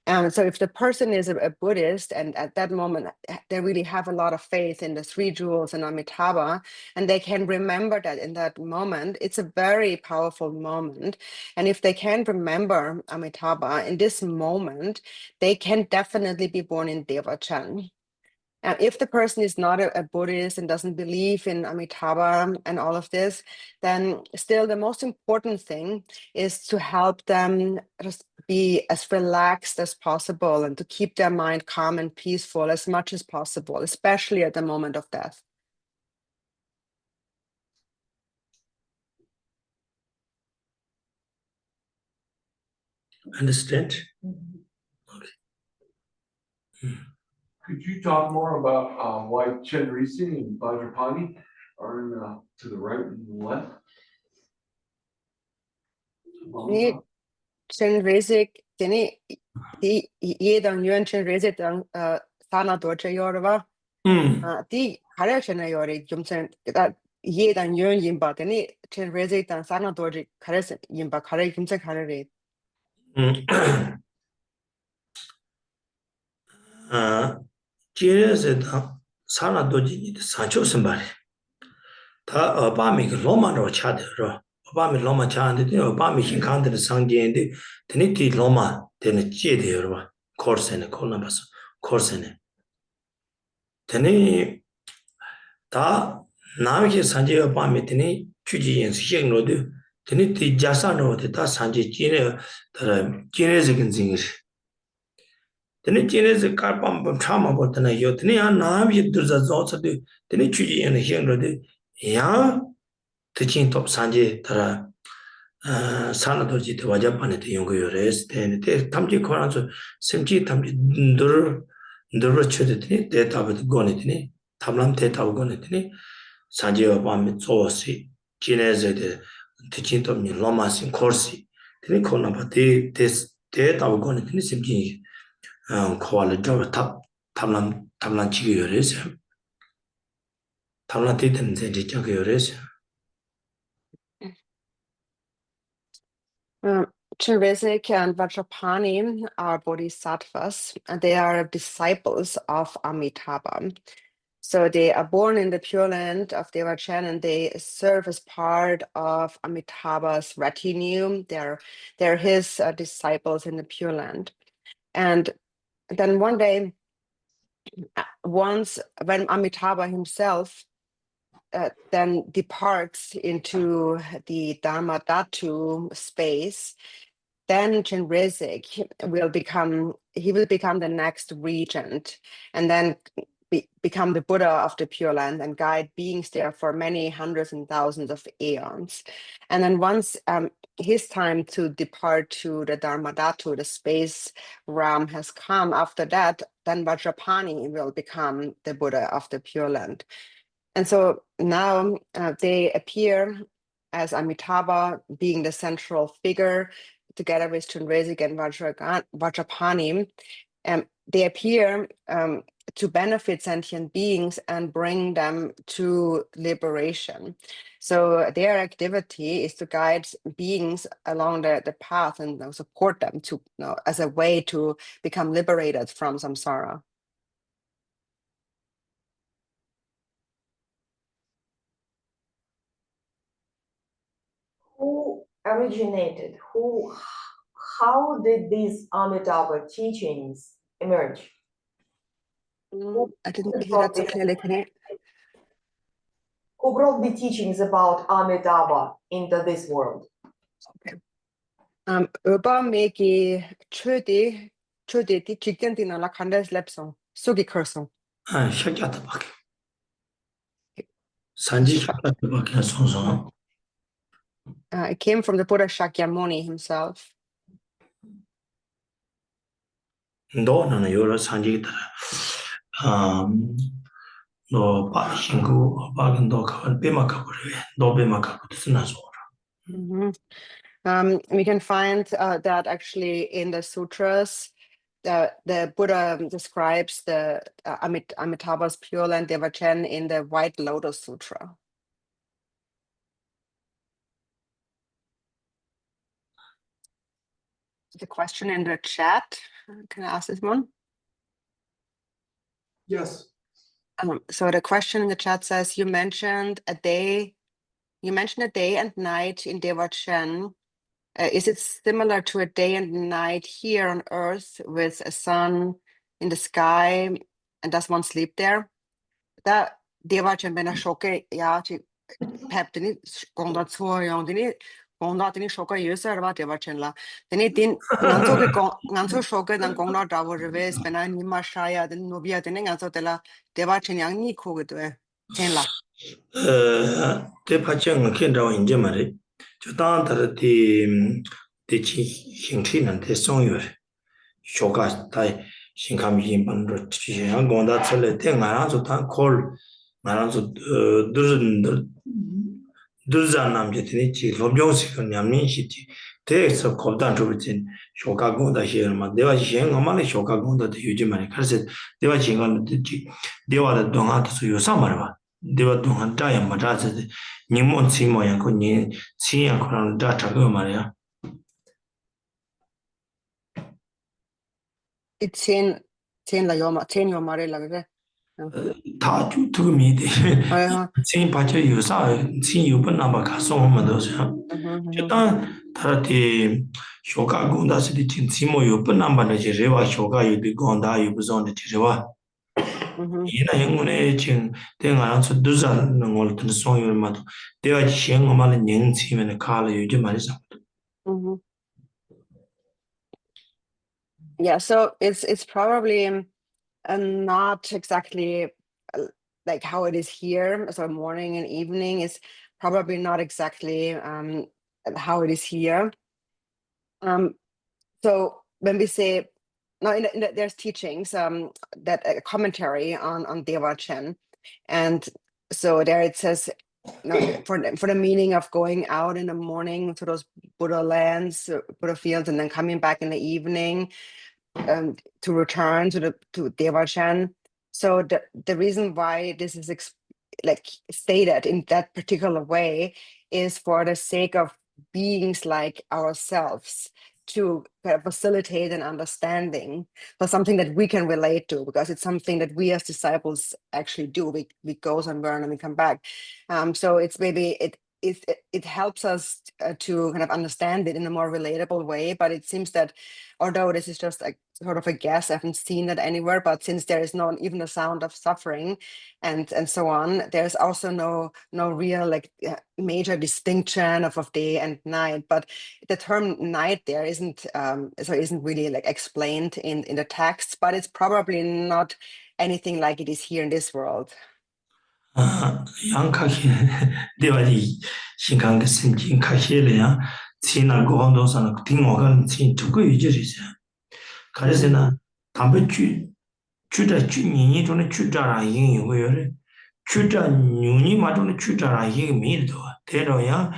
So if the person is a Buddhist and at that moment they really have a lot of faith in the three jewels and Amitabha, and they can remember that in that moment, it's a very powerful moment. And if they can remember Amitabha in this moment, they can definitely be born in Dewachen. And if the person is not a Buddhist and doesn't believe in Amitabha and all of this, then still the most important thing is to help them just be as relaxed as possible and to keep their mind calm and peaceful as much as possible, especially at the moment of death. Understand? Could you talk more about why Chenrisi and Vajrapani are to the right and the left? Ni Chenrisi tini yedan yuan Chenrisi tang sana dorje yorwa di kare chena yori jumsen da yedan yuan yimba tini Chenrisi tang sana dorje kare yimba kare jumsen kare re. 지레스다 사나 도지 사초 선발이 다 어바미 그 로마로 차대로 어바미 로마 차는데 어바미 신칸들 상계인데 드니티 로마 되는 지에대요 봐 코르세네 콜나바스 코르세네 드니 다 나에게 산제 어바미 드니 주지인 시행로도 드니티 자산로도 다 산제 지레 다 지레즈긴 징이 Tene chinese karpam chama botana yo tene ya naam yidurza zosa de tene chuji yana hengro de ya tichin top sanje tara sana dorji de wajapane de yongo yores tene te tamji koranso semji tamji dur chode tene de tabat gone tene tamlam te tab gone tene sanje wapam zosi chinese de tichin top ni loma sim korsi tene kona ba de tab gone tene semji koala job tablan chigi yores tablan titen zenji chagi yores Chenrezig and Vajrapani are bodhisattvas, and they are disciples of Amitabha. So they are born in the Pure Land of Dewachen, and they serve as part of Amitabha's retinue. They're his disciples in the Pure Land. And then one day, when Amitabha himself then departs into the Dharma Dhatu space, then Chenrezig will become the next regent, and then become the Buddha of the Pure Land and guide beings there for many hundreds and thousands of aeons. And then once his time to depart to the Dharma Dhatu, the space realm, has come, after that, then Vajrapani will become the Buddha of the Pure Land. And so now they appear as Amitabha being the central figure, together with Chenrezig and Vajrapani. They appear to benefit sentient beings and bring them to liberation. So their activity is to guide beings along the path and support them to, as a way to become liberated from samsara. Who originated? How did these Amitabha teachings emerge? I didn't hear that so clearly. Can you? Who brought the teachings about Amitabha into this world? Okay. Öba meki chödi ti chicken tina la kandes lepsong sugi kursong. 샤갸다 바케 산지 샤갸다 바케 손손 It came from the Buddha Shakyamuni himself. 너는 여러 산지 따라 너 바신고 바긴 너 가면 빼막하고 그래 너 빼막하고 쓰나서 We can find that actually in the sutras, the Buddha describes the Amitabha's Pure Land Dewachen in the White Lotus Sutra. The question in the chat, can I ask this one? Yes. So the question in the chat says, you mentioned a day and night in Dewachen. Is it similar to a day and night here on Earth with a sun in the sky, and does one sleep there? That Dewachen ben a shoke ya chi pep dini gongda tso yong dini 공다 되니 쇼가 유서가 되버친라 되니 딘 난소게 난소 쇼가 난 공다 다버르베스 베나 니마샤야 된 노비야 되니 난소텔라 되버친 양니 코게도 첸라 这怕见我看着人家嘛的，就当他的去形体呢，的松月，小个他新看民帮助，像讲到出来，在俺上就他 call，俺上就都是都是咱们这的去老表示个两面去的，这是考单出不进，小个讲到些嘛，对吧？以前我们的小个讲到的有些嘛的，可是对吧？现在的对吧？的东西都是有啥嘛的吧？ Dewa Tuhan Daya Madras, Nimon Simo Yanko, Sia Koran Data Maria. It's 10 la yoma 10 yoma re la Ta to me, the same patcher you saw, see you but number Casson those. Chutan Tarati Shoka Gunda City Simo, you put number the Jireva Shoka, you be gone, you was on the Jireva. Ina yung ching tenga ang so duzan ng ol tan song yung mato dewa ching omal nyeng chi men kala yu je mari sa Yeah, so it's probably not exactly like how it is here. So morning and evening is probably not exactly how it is here. So when we say no, there's teachings that a commentary on Dewachen, and so there it says for the meaning of going out in the morning to those Buddha lands, Buddha fields, and then coming back in the evening to return to Dewachen. So the reason why this is like stated in that particular way is for the sake of beings like ourselves, to kind of facilitate an understanding for something that we can relate to, because it's something that we as disciples actually do. We go somewhere and we come back. So it's maybe it helps us to kind of understand it in a more relatable way. But it seems that although this is just like sort of a guess, I haven't seen that anywhere, but since there is not even a sound of suffering and so on, there's also no real like major distinction of day and night. But the term night there isn't really like explained in the text, but it's probably not anything like it is here in this world. yang ka he dewa ji xin kan ge sin jin ka he le ya chi na go hong do sa na ting mo ga chi tu go yu ji ri sa ka le se na ta be chu da chu ni ni zhong de chu zha ra yin yin hui re chu zha nyu ni ma zhong de chu zha ra yin mi de de ro ya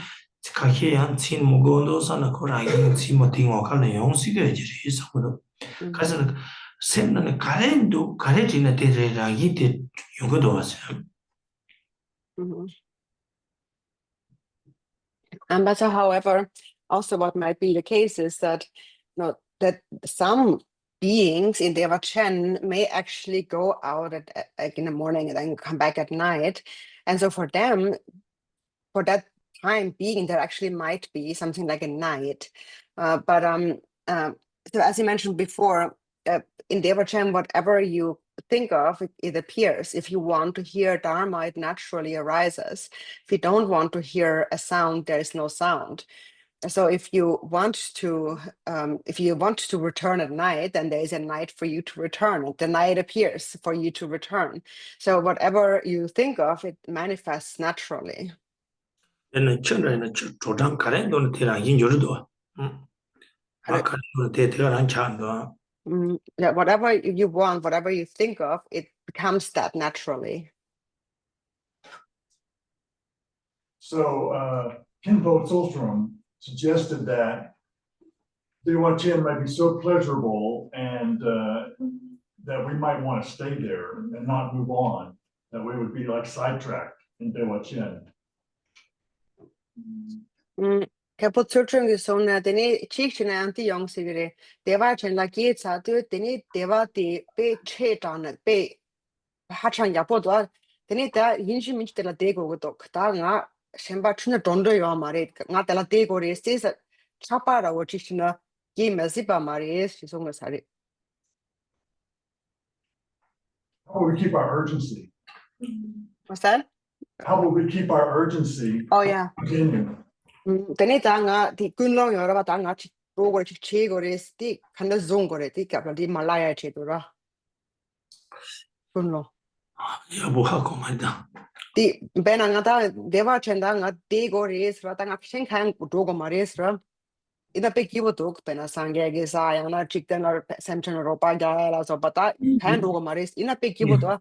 ka he ya chi mo go do sa na ko ra yin chi mo ting mo ka le yong si ge ji ri sa ko do ka se na sen na ka le do ka le ji na de re ra yi de yu go do sa But so, however, also what might be the case is that that some beings in Dewachen may actually go out like in the morning and then come back at night, and so for them, for that time being, there actually might be something like a night. So as you mentioned before, in Dewachen, whatever you think of, it appears. If you want to hear Dharma, it naturally arises. If you don't want to hear a sound, there is no sound. So if you want to return at night, then there is a night for you to return. The night appears for you to return. So whatever you think of, it manifests naturally. ene chenra ene chodang karen don te rang yin yor do ma karen don te rang chan do Yeah, whatever you want, whatever you think of, it becomes that naturally. So, Kinpo Tolstrom suggested that Dewachen might be so pleasurable and that we might want to stay there and not move on, that we would be like sidetracked in Dewachen. Kapo churchung is so na deni chichen anti young sigre Dewachen la kietsa do deni deva de be che dan be hachang yapo do deni da yinshi minch de la dego go da nga shenba chuna dondo yo mare nga de la dego re sis chapa ra wo chichna gi mesiba mare si so sari. How will we keep our urgency? What's that? How will we keep our urgency? Oh yeah. Continue. Tene tanga di kunlong yoraba tanga chi rogo chi chegore sti kanda zongore ti kapla di Malaya chedura. Kunlo. 야부하고 말다. Di benangata deva chendanga de gores ratanga shenkhang rogo maresra. Ida pekivo tok pena sangye ge sa yana chikten or semchen ropa gala so bata kan rogo mares ina pekivo to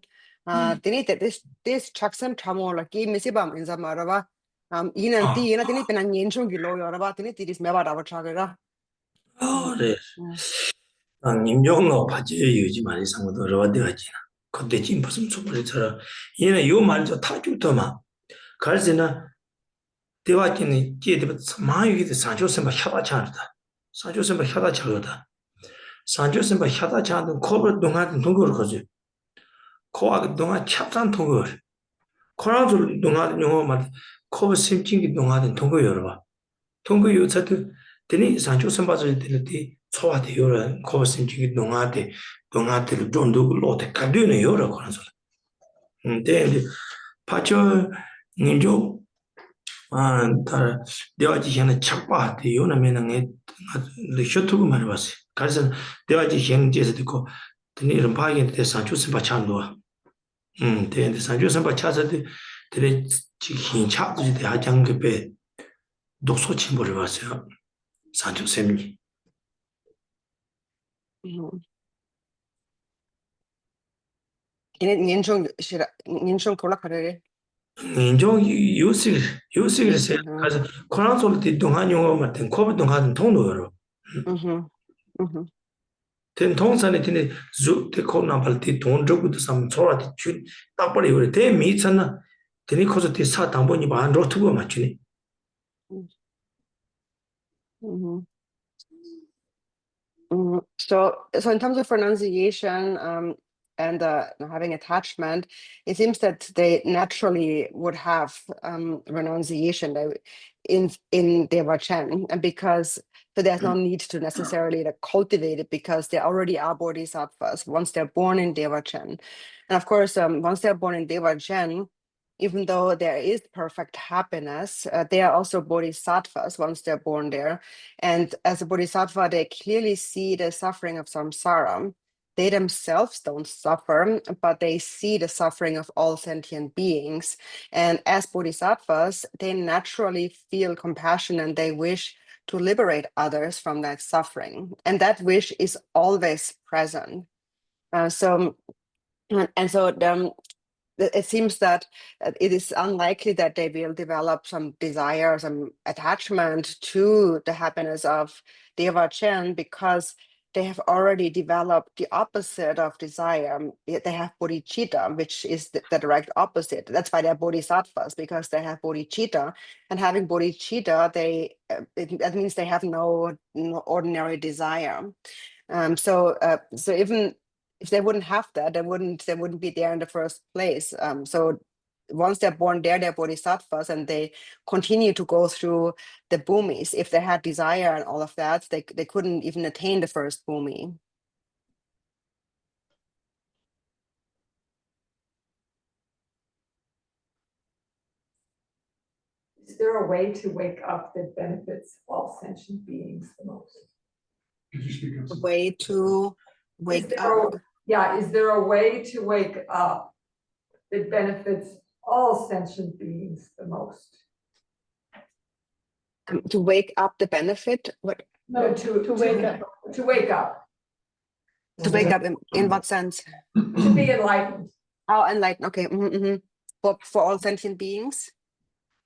tene this chaksam chamola ki misibam in zamarava ina ti ina tene pena nyenchong gi lo yoraba tene ti dis meba dawa chagera. 네. 임종로 바지에 유지 많이 상도 어디가지나. 그때 지금 무슨 소리처럼 얘는 요 말도 다 죽더만. 갈지나 대화기는 뒤에 마유기도 산조선바 혀다 차다. 산조선바 혀다 차거다. 산조선바 혀다 차는 코를 동하던 동거를 거지. 코하고 동하 찹산 동거. 코랑줄 동하던 용어 말 코를 심진기 동하던 동거 열어봐. 동거 요차도 되니 산조선바를 되는데 초와대 열어 코를 심진기 동하들 좀도 로테 가드는 열어 그런 소리. 근데 파초 인조 다 대화지 현의 착바한테 요나면은 쇼트고 말해 봤어요. 그래서 대화지 현지에서 듣고 드니는 파견 때 산초선 바찬도 대인데 산초선 바차서도 들에 지긴 차지 대 하장급에 독소 침보를 봤어요. 산초선이 ine nyenchong kola kare. 인종 요식을 그래서 코로나 소리 동안 용어 같은 코비 동안 통로요. 된 통산에 되는 주대 코로나 발티 돈 적고도 삼 소라티 줄 딱벌이 우리 대 미쳤나 되니 코서 대 사당번이 반 로트고 맞추니. So in terms of renunciation and having attachment, it seems that they naturally would have renunciation in Dewachen, and because so there's no need to necessarily cultivate it because they already are bodhisattvas once they're born in Dewachen. And of course, once they're born in Dewachen, even though there is perfect happiness, they are also bodhisattvas once they're born there. And as a bodhisattva, they clearly see the suffering of samsara. They themselves don't suffer, but they see the suffering of all sentient beings. And as bodhisattvas, they naturally feel compassion and they wish to liberate others from that suffering. And that wish is always present. It seems that it is unlikely that they will develop some desire, some attachment to the happiness of Dewachen because they have already developed the opposite of desire. They have bodhicitta, which is the direct opposite. That's why they're bodhisattvas, because they have bodhicitta. And having bodhicitta, that means they have no ordinary desire. So even if they wouldn't have that, they wouldn't be there in the first place. So once they're born there, they're bodhisattvas and they continue to go through the bhumis. If they had desire and all of that, they couldn't even attain the first bhumi. Is there a way to wake up that benefits all sentient beings the most? Could you speak up? A way to wake up. Is there a way to wake up that benefits all sentient beings the most? To wake up the benefit? What? No, to wake up. To wake up. To wake up in what sense? To be enlightened. Oh, enlightened. Okay. For all sentient beings?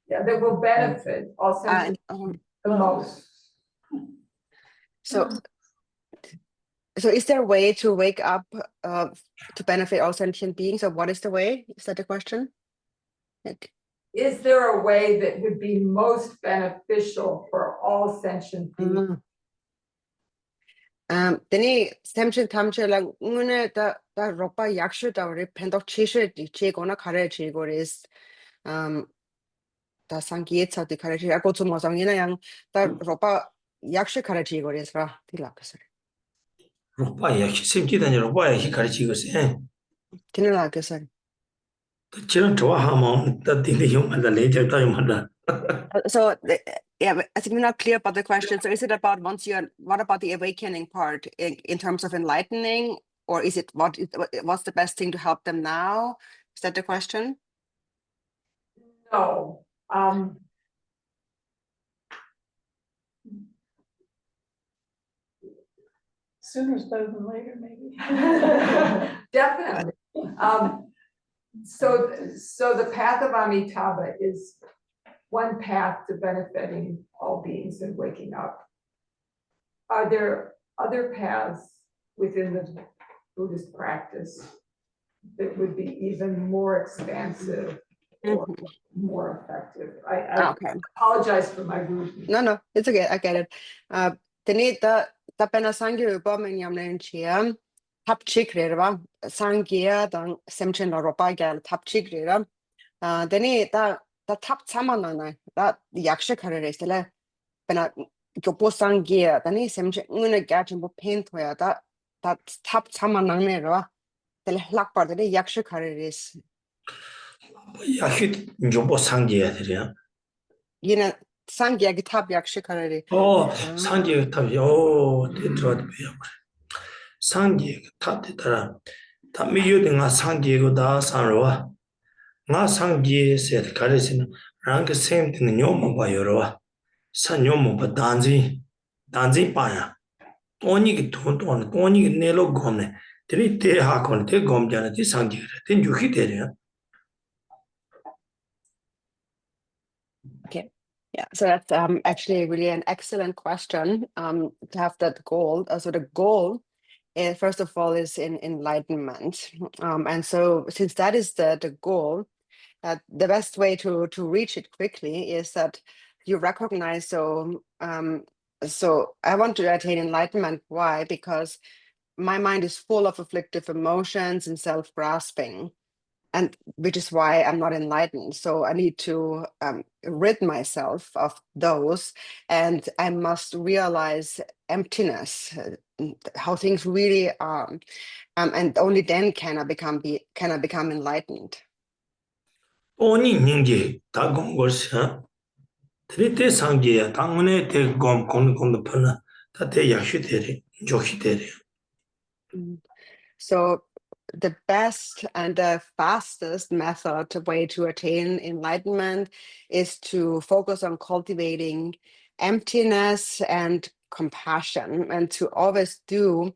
Yeah, that will benefit all sentient the most. So is there a way to wake up to benefit all sentient beings, or what is the way? Is that the question? Is there a way that would be most beneficial for all sentient beings? Then sentient tamche lang ngune da ropa yakshu da re pendok chishe che gona kare che goris da sangietsa de kare che ako tsumo sangina yang da ropa yakshu kare che goris ra tilakasare. 로빠야 힘기다니 로빠야 힘 가르치고세. tilakasare. 지금 좋아하면 또 되게 용한다 내절 또 용한다. So Yeah, but I think we're not clear about the question. So is it about what about the awakening part in terms of enlightening, or is it what's the best thing to help them now? Is that the question? No, Sooner is better than later, maybe. definitely. So the path of Amitabha is one path to benefiting all beings and waking up. Are there other paths within the Buddhist practice that would be even more expansive or more effective? I Okay. apologize for my rudeness. No, it's okay. I get it. Teni ta pena sangye upa men yamlen chia tap chik reba sangye dang semchen la ropa gal tap chik reba. Teni ta tap samana na ta yaksha kare resele pena gyopo sangye tani semchen ngune gachin bo pain thoya ta tap samana ne reba. Tele lakpar tani yaksha kare res. 야휘 조보 상계야 되려. Yina sangye gi tap yaksha kare re. 상계 탑이 들어도 돼요. 상계 탑되더라. 탑이 요등아 상계고 다 산로와. 나 상계에서 가르치는 랑게 셈는 녀모 봐요로와. 산 녀모 봐 단지 빠야. 돈이 돈이 내로 검네. 들이 대하건 대 검잖아. 이 상계를 된 주기 되려. Okay. Yeah, so that's actually really an excellent question to have that goal. So the goal, first of all, is in enlightenment. And so since that is the goal, the best way to reach it quickly is that you recognize, so I want to attain enlightenment. Why? Because my mind is full of afflictive emotions and self-grasping, and which is why I'm not enlightened. So I need to rid myself of those, and I must realize emptiness, how things really are, and only then can I become enlightened. 돈이 닝게 다 공거서 트리테 상계야 당문에 대검 공도 펄나 다대 약시 되리 조시 되리. So the best and the fastest method way to attain enlightenment is to focus on cultivating emptiness and compassion, and to always do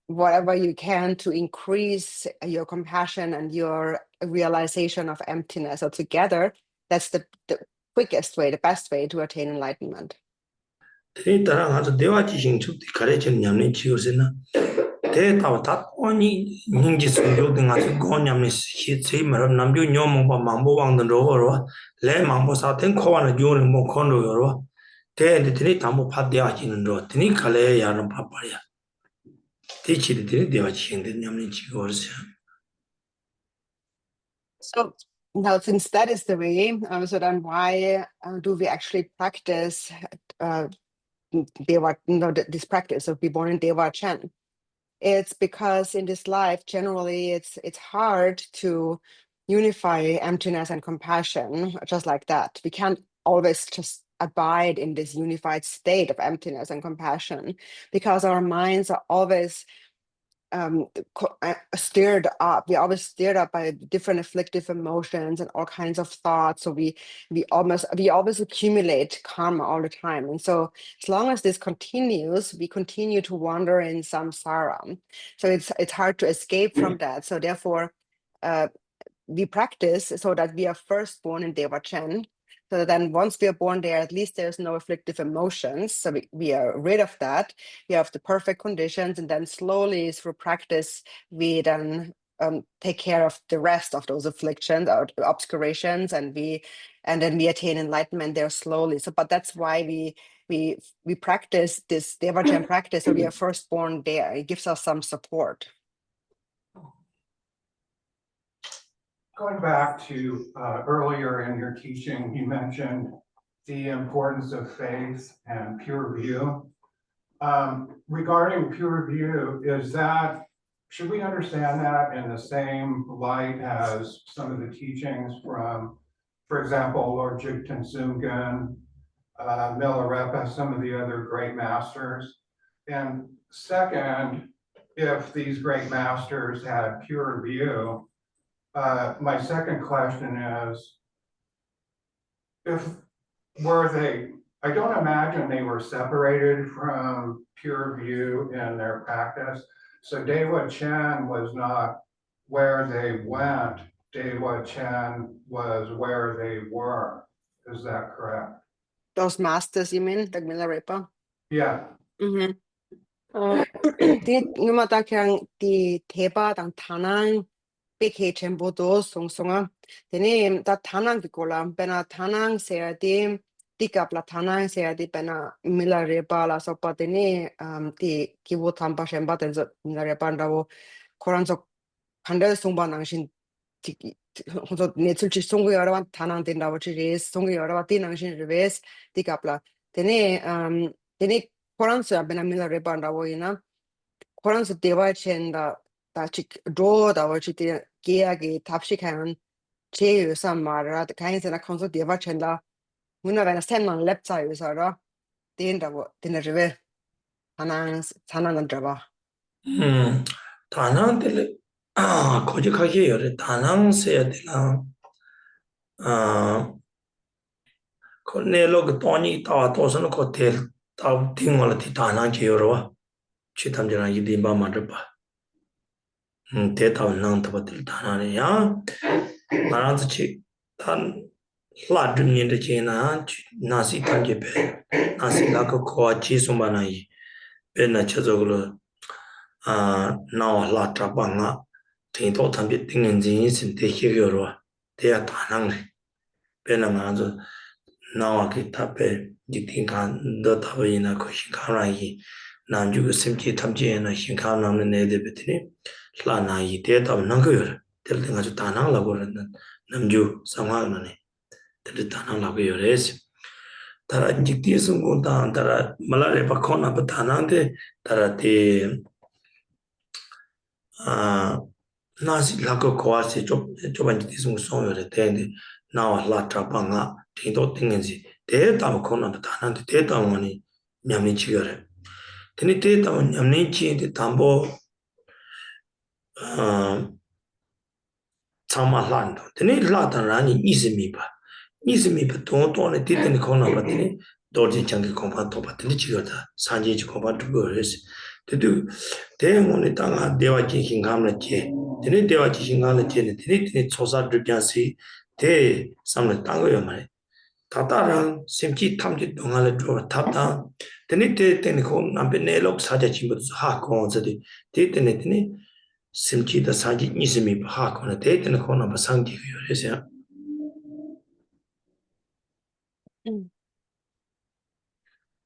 whatever you can to increase your compassion and your realization of emptiness. So together, that's the quickest way, the best way to attain enlightenment. 트리 따라 가서 대화지신 축 가르치는 냠네 지우세나 대타와 다 돈이 닝지 성교등 아주 고냠네 시체 말은 남주 녀모바 망보왕던 로거로 레 망보사된 코와는 요는 뭐 건로요 대들이 담보 파대하시는 로 드니 칼에 야는 파파야 대치들이 대화지신들 냠네 지고르세. So now, since that is the way, so then why do we actually practice this practice of reborn in Dewachen? It's because in this life, generally, it's hard to unify emptiness and compassion just like that. We can't always just abide in this unified state of emptiness and compassion, because our minds are always stirred up. We're always stirred up by different afflictive emotions and all kinds of thoughts. So we always accumulate karma all the time. And so as long as this continues, we continue to wander in samsara. So it's hard to escape from that. So therefore, we practice so that we are first born in Dewachen. So then once we are born there, at least there's no afflictive emotions. So we are rid of that. We have the perfect conditions. And then slowly through practice, we then take care of the rest of those afflictions or obscurations. And then we attain enlightenment there slowly. So, but that's why we practice this Dewachen practice. So we are first born there. It gives us some support. Going back to earlier in your teaching, you mentioned the importance of faith and pure view. Regarding pure view, should we understand that in the same light as some of the teachings from, for example, Lord Jigten Sumgen Milarepa, some of the other great masters? And second, if these great masters had pure view, my second question is, I don't imagine they were separated from pure view in their practice. So Dewachen was not where they went, Dewachen was where they were. Is that correct? Those masters, you mean, the Milarepa? Yeah. Die Nummer da kang die Theba dang Tanang BK Chembo do song songa. Deni da Tanang Vikola, Bena Tanang sea di Dikapla Tanang sea di Bena Milarepa la sopa deni di Kiwo Tampa Shemba denzo Milarepa ndawo Koranzo Pandel Songba Nangshin 혼자 내출치 송구 여러와 다낭 된다고 지리 송구 여러와 디낭신 리베스 디갑라 데네 데네 코란스 아베나 밀라 레반다고 이나 코란스 데와첸다 다치 도다고 지디 게야게 탑식하는 제유 삼마라 카인스나 콘소 데와첸다 문나 베나 스탠만 랩자 유서라 된다고 데네르베 다낭 잡아 다낭들 거짓하게 열에 다낭세야 되나 그 돈이 다 도서는 호텔 다 팅월에 다낭 지어와 치탐지나 이디바 맞아 대타는 나한테 다낭이야 나한테 단 라드니데 제나 나시 탄제베 나시 라고 코아치 숨바나이 베나 쳐저글로 나와 라트라방아 팅도 탐비 팅는지 신대히여로 대야 다낭 베나가서 나와기 답에 지팅간 더 답이나 거신가라이 난주고 심지 탐지에나 신가나는 내대베트니 라나이 대답는 거요 될 때가 좀 다낭라고 그러는 남주 상황하네 될 다낭라고 요래스 따라 직디스 공단 따라 말라레 바코나 바타나데 따라데 나시 라고 코아시 좁은 직디스 송요래 되는데 나와 라트라방아 팅도 팅는지 대답 코나 바타나데 대답원이 냠니 지거래 근데 대답은 냠니 지인데 담보 참말란도 근데 라다라니 이스미바 돈에 뒤드는 거나 봤더니 도저히 장기 공부도 봤더니 지거다 산지지 공부도 그랬어 근데 대응원에 땅아 대화지 신감을지 근데 대화지 신감을지 근데 조사를 비한시 대 삼을 땅거요 말이야 다다랑 심지 탐지 동안을 줘 탑다 근데 때는 그 남편 내록 사자 친구도 하고 어디 때는 심지다 사지 이스미 하고는 때는 거나 상기가 그래서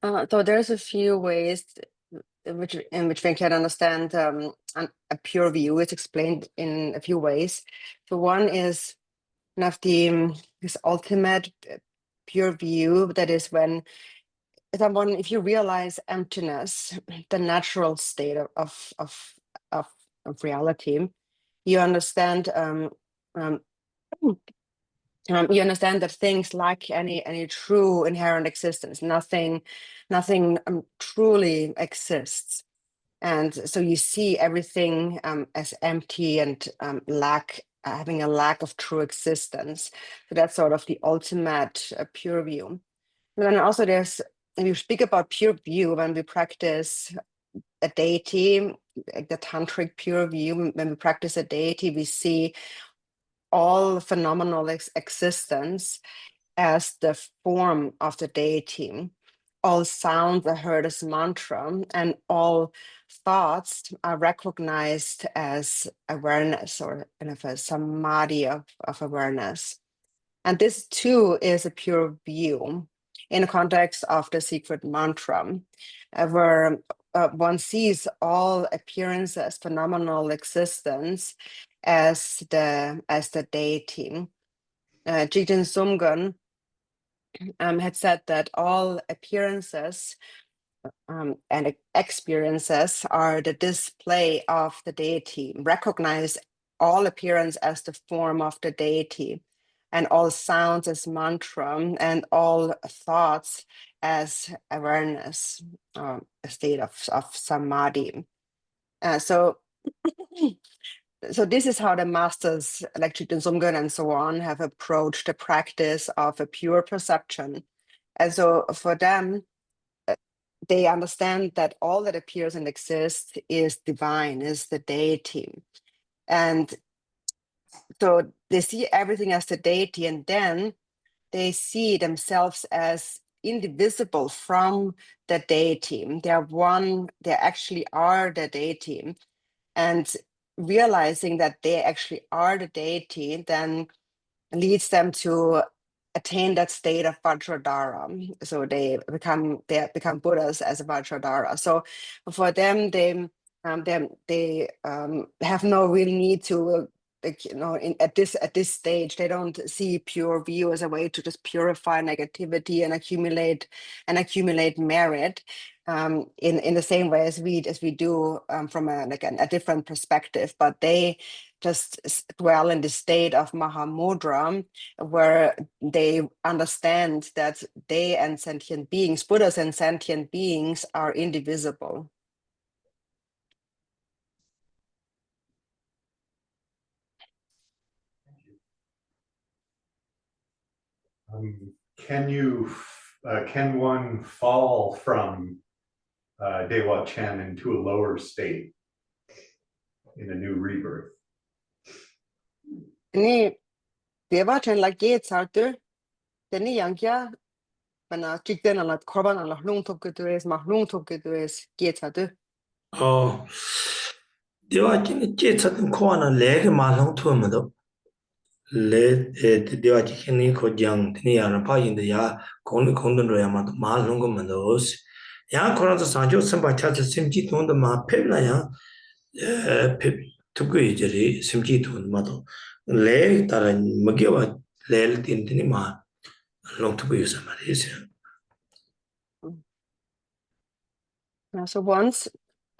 So there's a few ways in which we can understand a pure view. It's explained in a few ways. So one is this ultimate pure view, that is when if you realize emptiness, the natural state of reality, you understand you understand that things lack any true inherent existence. Nothing truly exists, and so you see everything as empty and having a lack of true existence. So that's sort of the ultimate pure view. And then also we speak about pure view when we practice a deity, like the tantric pure view. When we practice a deity, we see all phenomenal existence as the form of the deity. All sounds are heard as mantra, and all thoughts are recognized as awareness, or kind of a samadhi of awareness. And this too is a pure view in the context of the secret mantra, where one sees all appearances, phenomenal existence as the deity. Rigdzin Sumgun had said that all appearances and experiences are the display of the deity. Recognize all appearance as the form of the deity. and all sounds as mantra, and all thoughts as awareness, a state of samadhi. So this is how the masters like Rigdzin Dharma and so on have approached the practice of a pure perception. And so for them, they understand that all that appears and exists is divine, is the deity. And so they see everything as the deity, and then they see themselves as indivisible from the deity. They are one, they actually are the deity. And realizing that they actually are the deity then leads them to attain that state of Vajradhara. So they become Buddhas as a Vajradhara. So for them, they have no real need to, like, you know, at this stage, they don't see pure view as a way to just purify negativity and accumulate merit. In the same way as we do from a different perspective, but they just dwell in the state of Mahamudra, where they understand that they and sentient beings, Buddhas and sentient beings, are indivisible. Can one fall from Dewachen into a lower state in a new rebirth? Ni Dewachen la geetsartu, teni yankya, bana chikden ala korban ala hlungtop getues, ma hlungtop getues geetsartu. Dewachen 제차든 코아는 레게 말랑 투어마도 레 Dewachen 니 고장 드니야는 파인데 야 공동으로 야마도 말랑 거만도 야 코라도 산조 선바 차트 심지 돈도 마 펩나야 펩 듣고 이제리 심지 돈마도 레 따라 먹여와 레를 틴드니 마 롱투고 요사 말이지. So once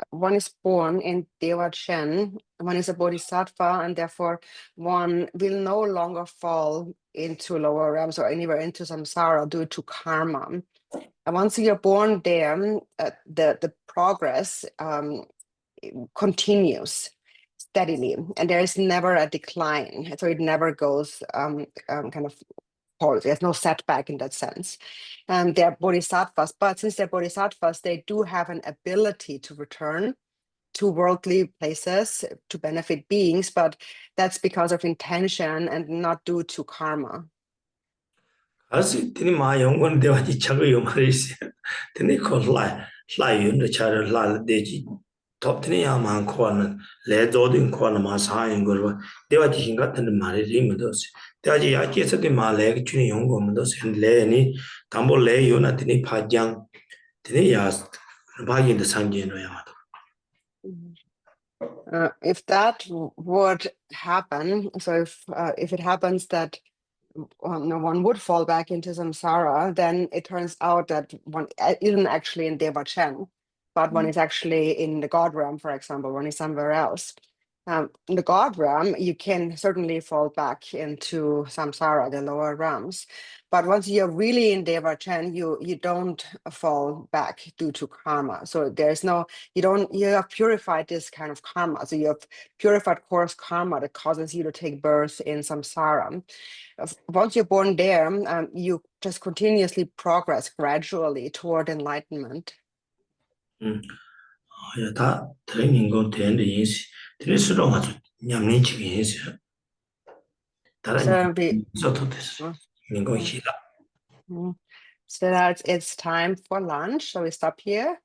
one is born in Dewachen, one is a bodhisattva, and therefore one will no longer fall into lower realms or anywhere into samsara due to karma. And once you're born there, the progress continues steadily, and there is never a decline. So it never goes kind of pause. There's no setback in that sense. They're bodhisattvas, but since they're bodhisattvas, they do have an ability to return to worldly places to benefit beings, but that's because of intention and not due to karma. 아시 드니 마 영원 대화지 차고 요 말이지. 드니 콜라 라이윤의 차를 라데지 톱드니 야만 코는 레도딩 코는 마사인 거 대화지 같은 말이 리면도스. 대화지 야께서도 말레 주니 용고면도스 레니 담보 레 요나 드니 파장 드니 야 바인의 상진로 야마도. If that would happen, so if it happens that one would fall back into samsara, then it turns out that one isn't actually in Dewachen, but one is actually in the God realm, for example, one is somewhere else. In the God realm, you can certainly fall back into samsara, the lower realms. But once you're really in Dewachen, you don't fall back due to karma. So there's no, you have purified this kind of karma. So you have purified coarse karma that causes you to take birth in samsara. Once you're born there, you just continuously progress gradually toward enlightenment. 다 트레이닝 건 되는 인시 드레스로 가서 냠내지 인시 다른 저도 됐어 민고 희라 So that it's time for lunch. So we stop here.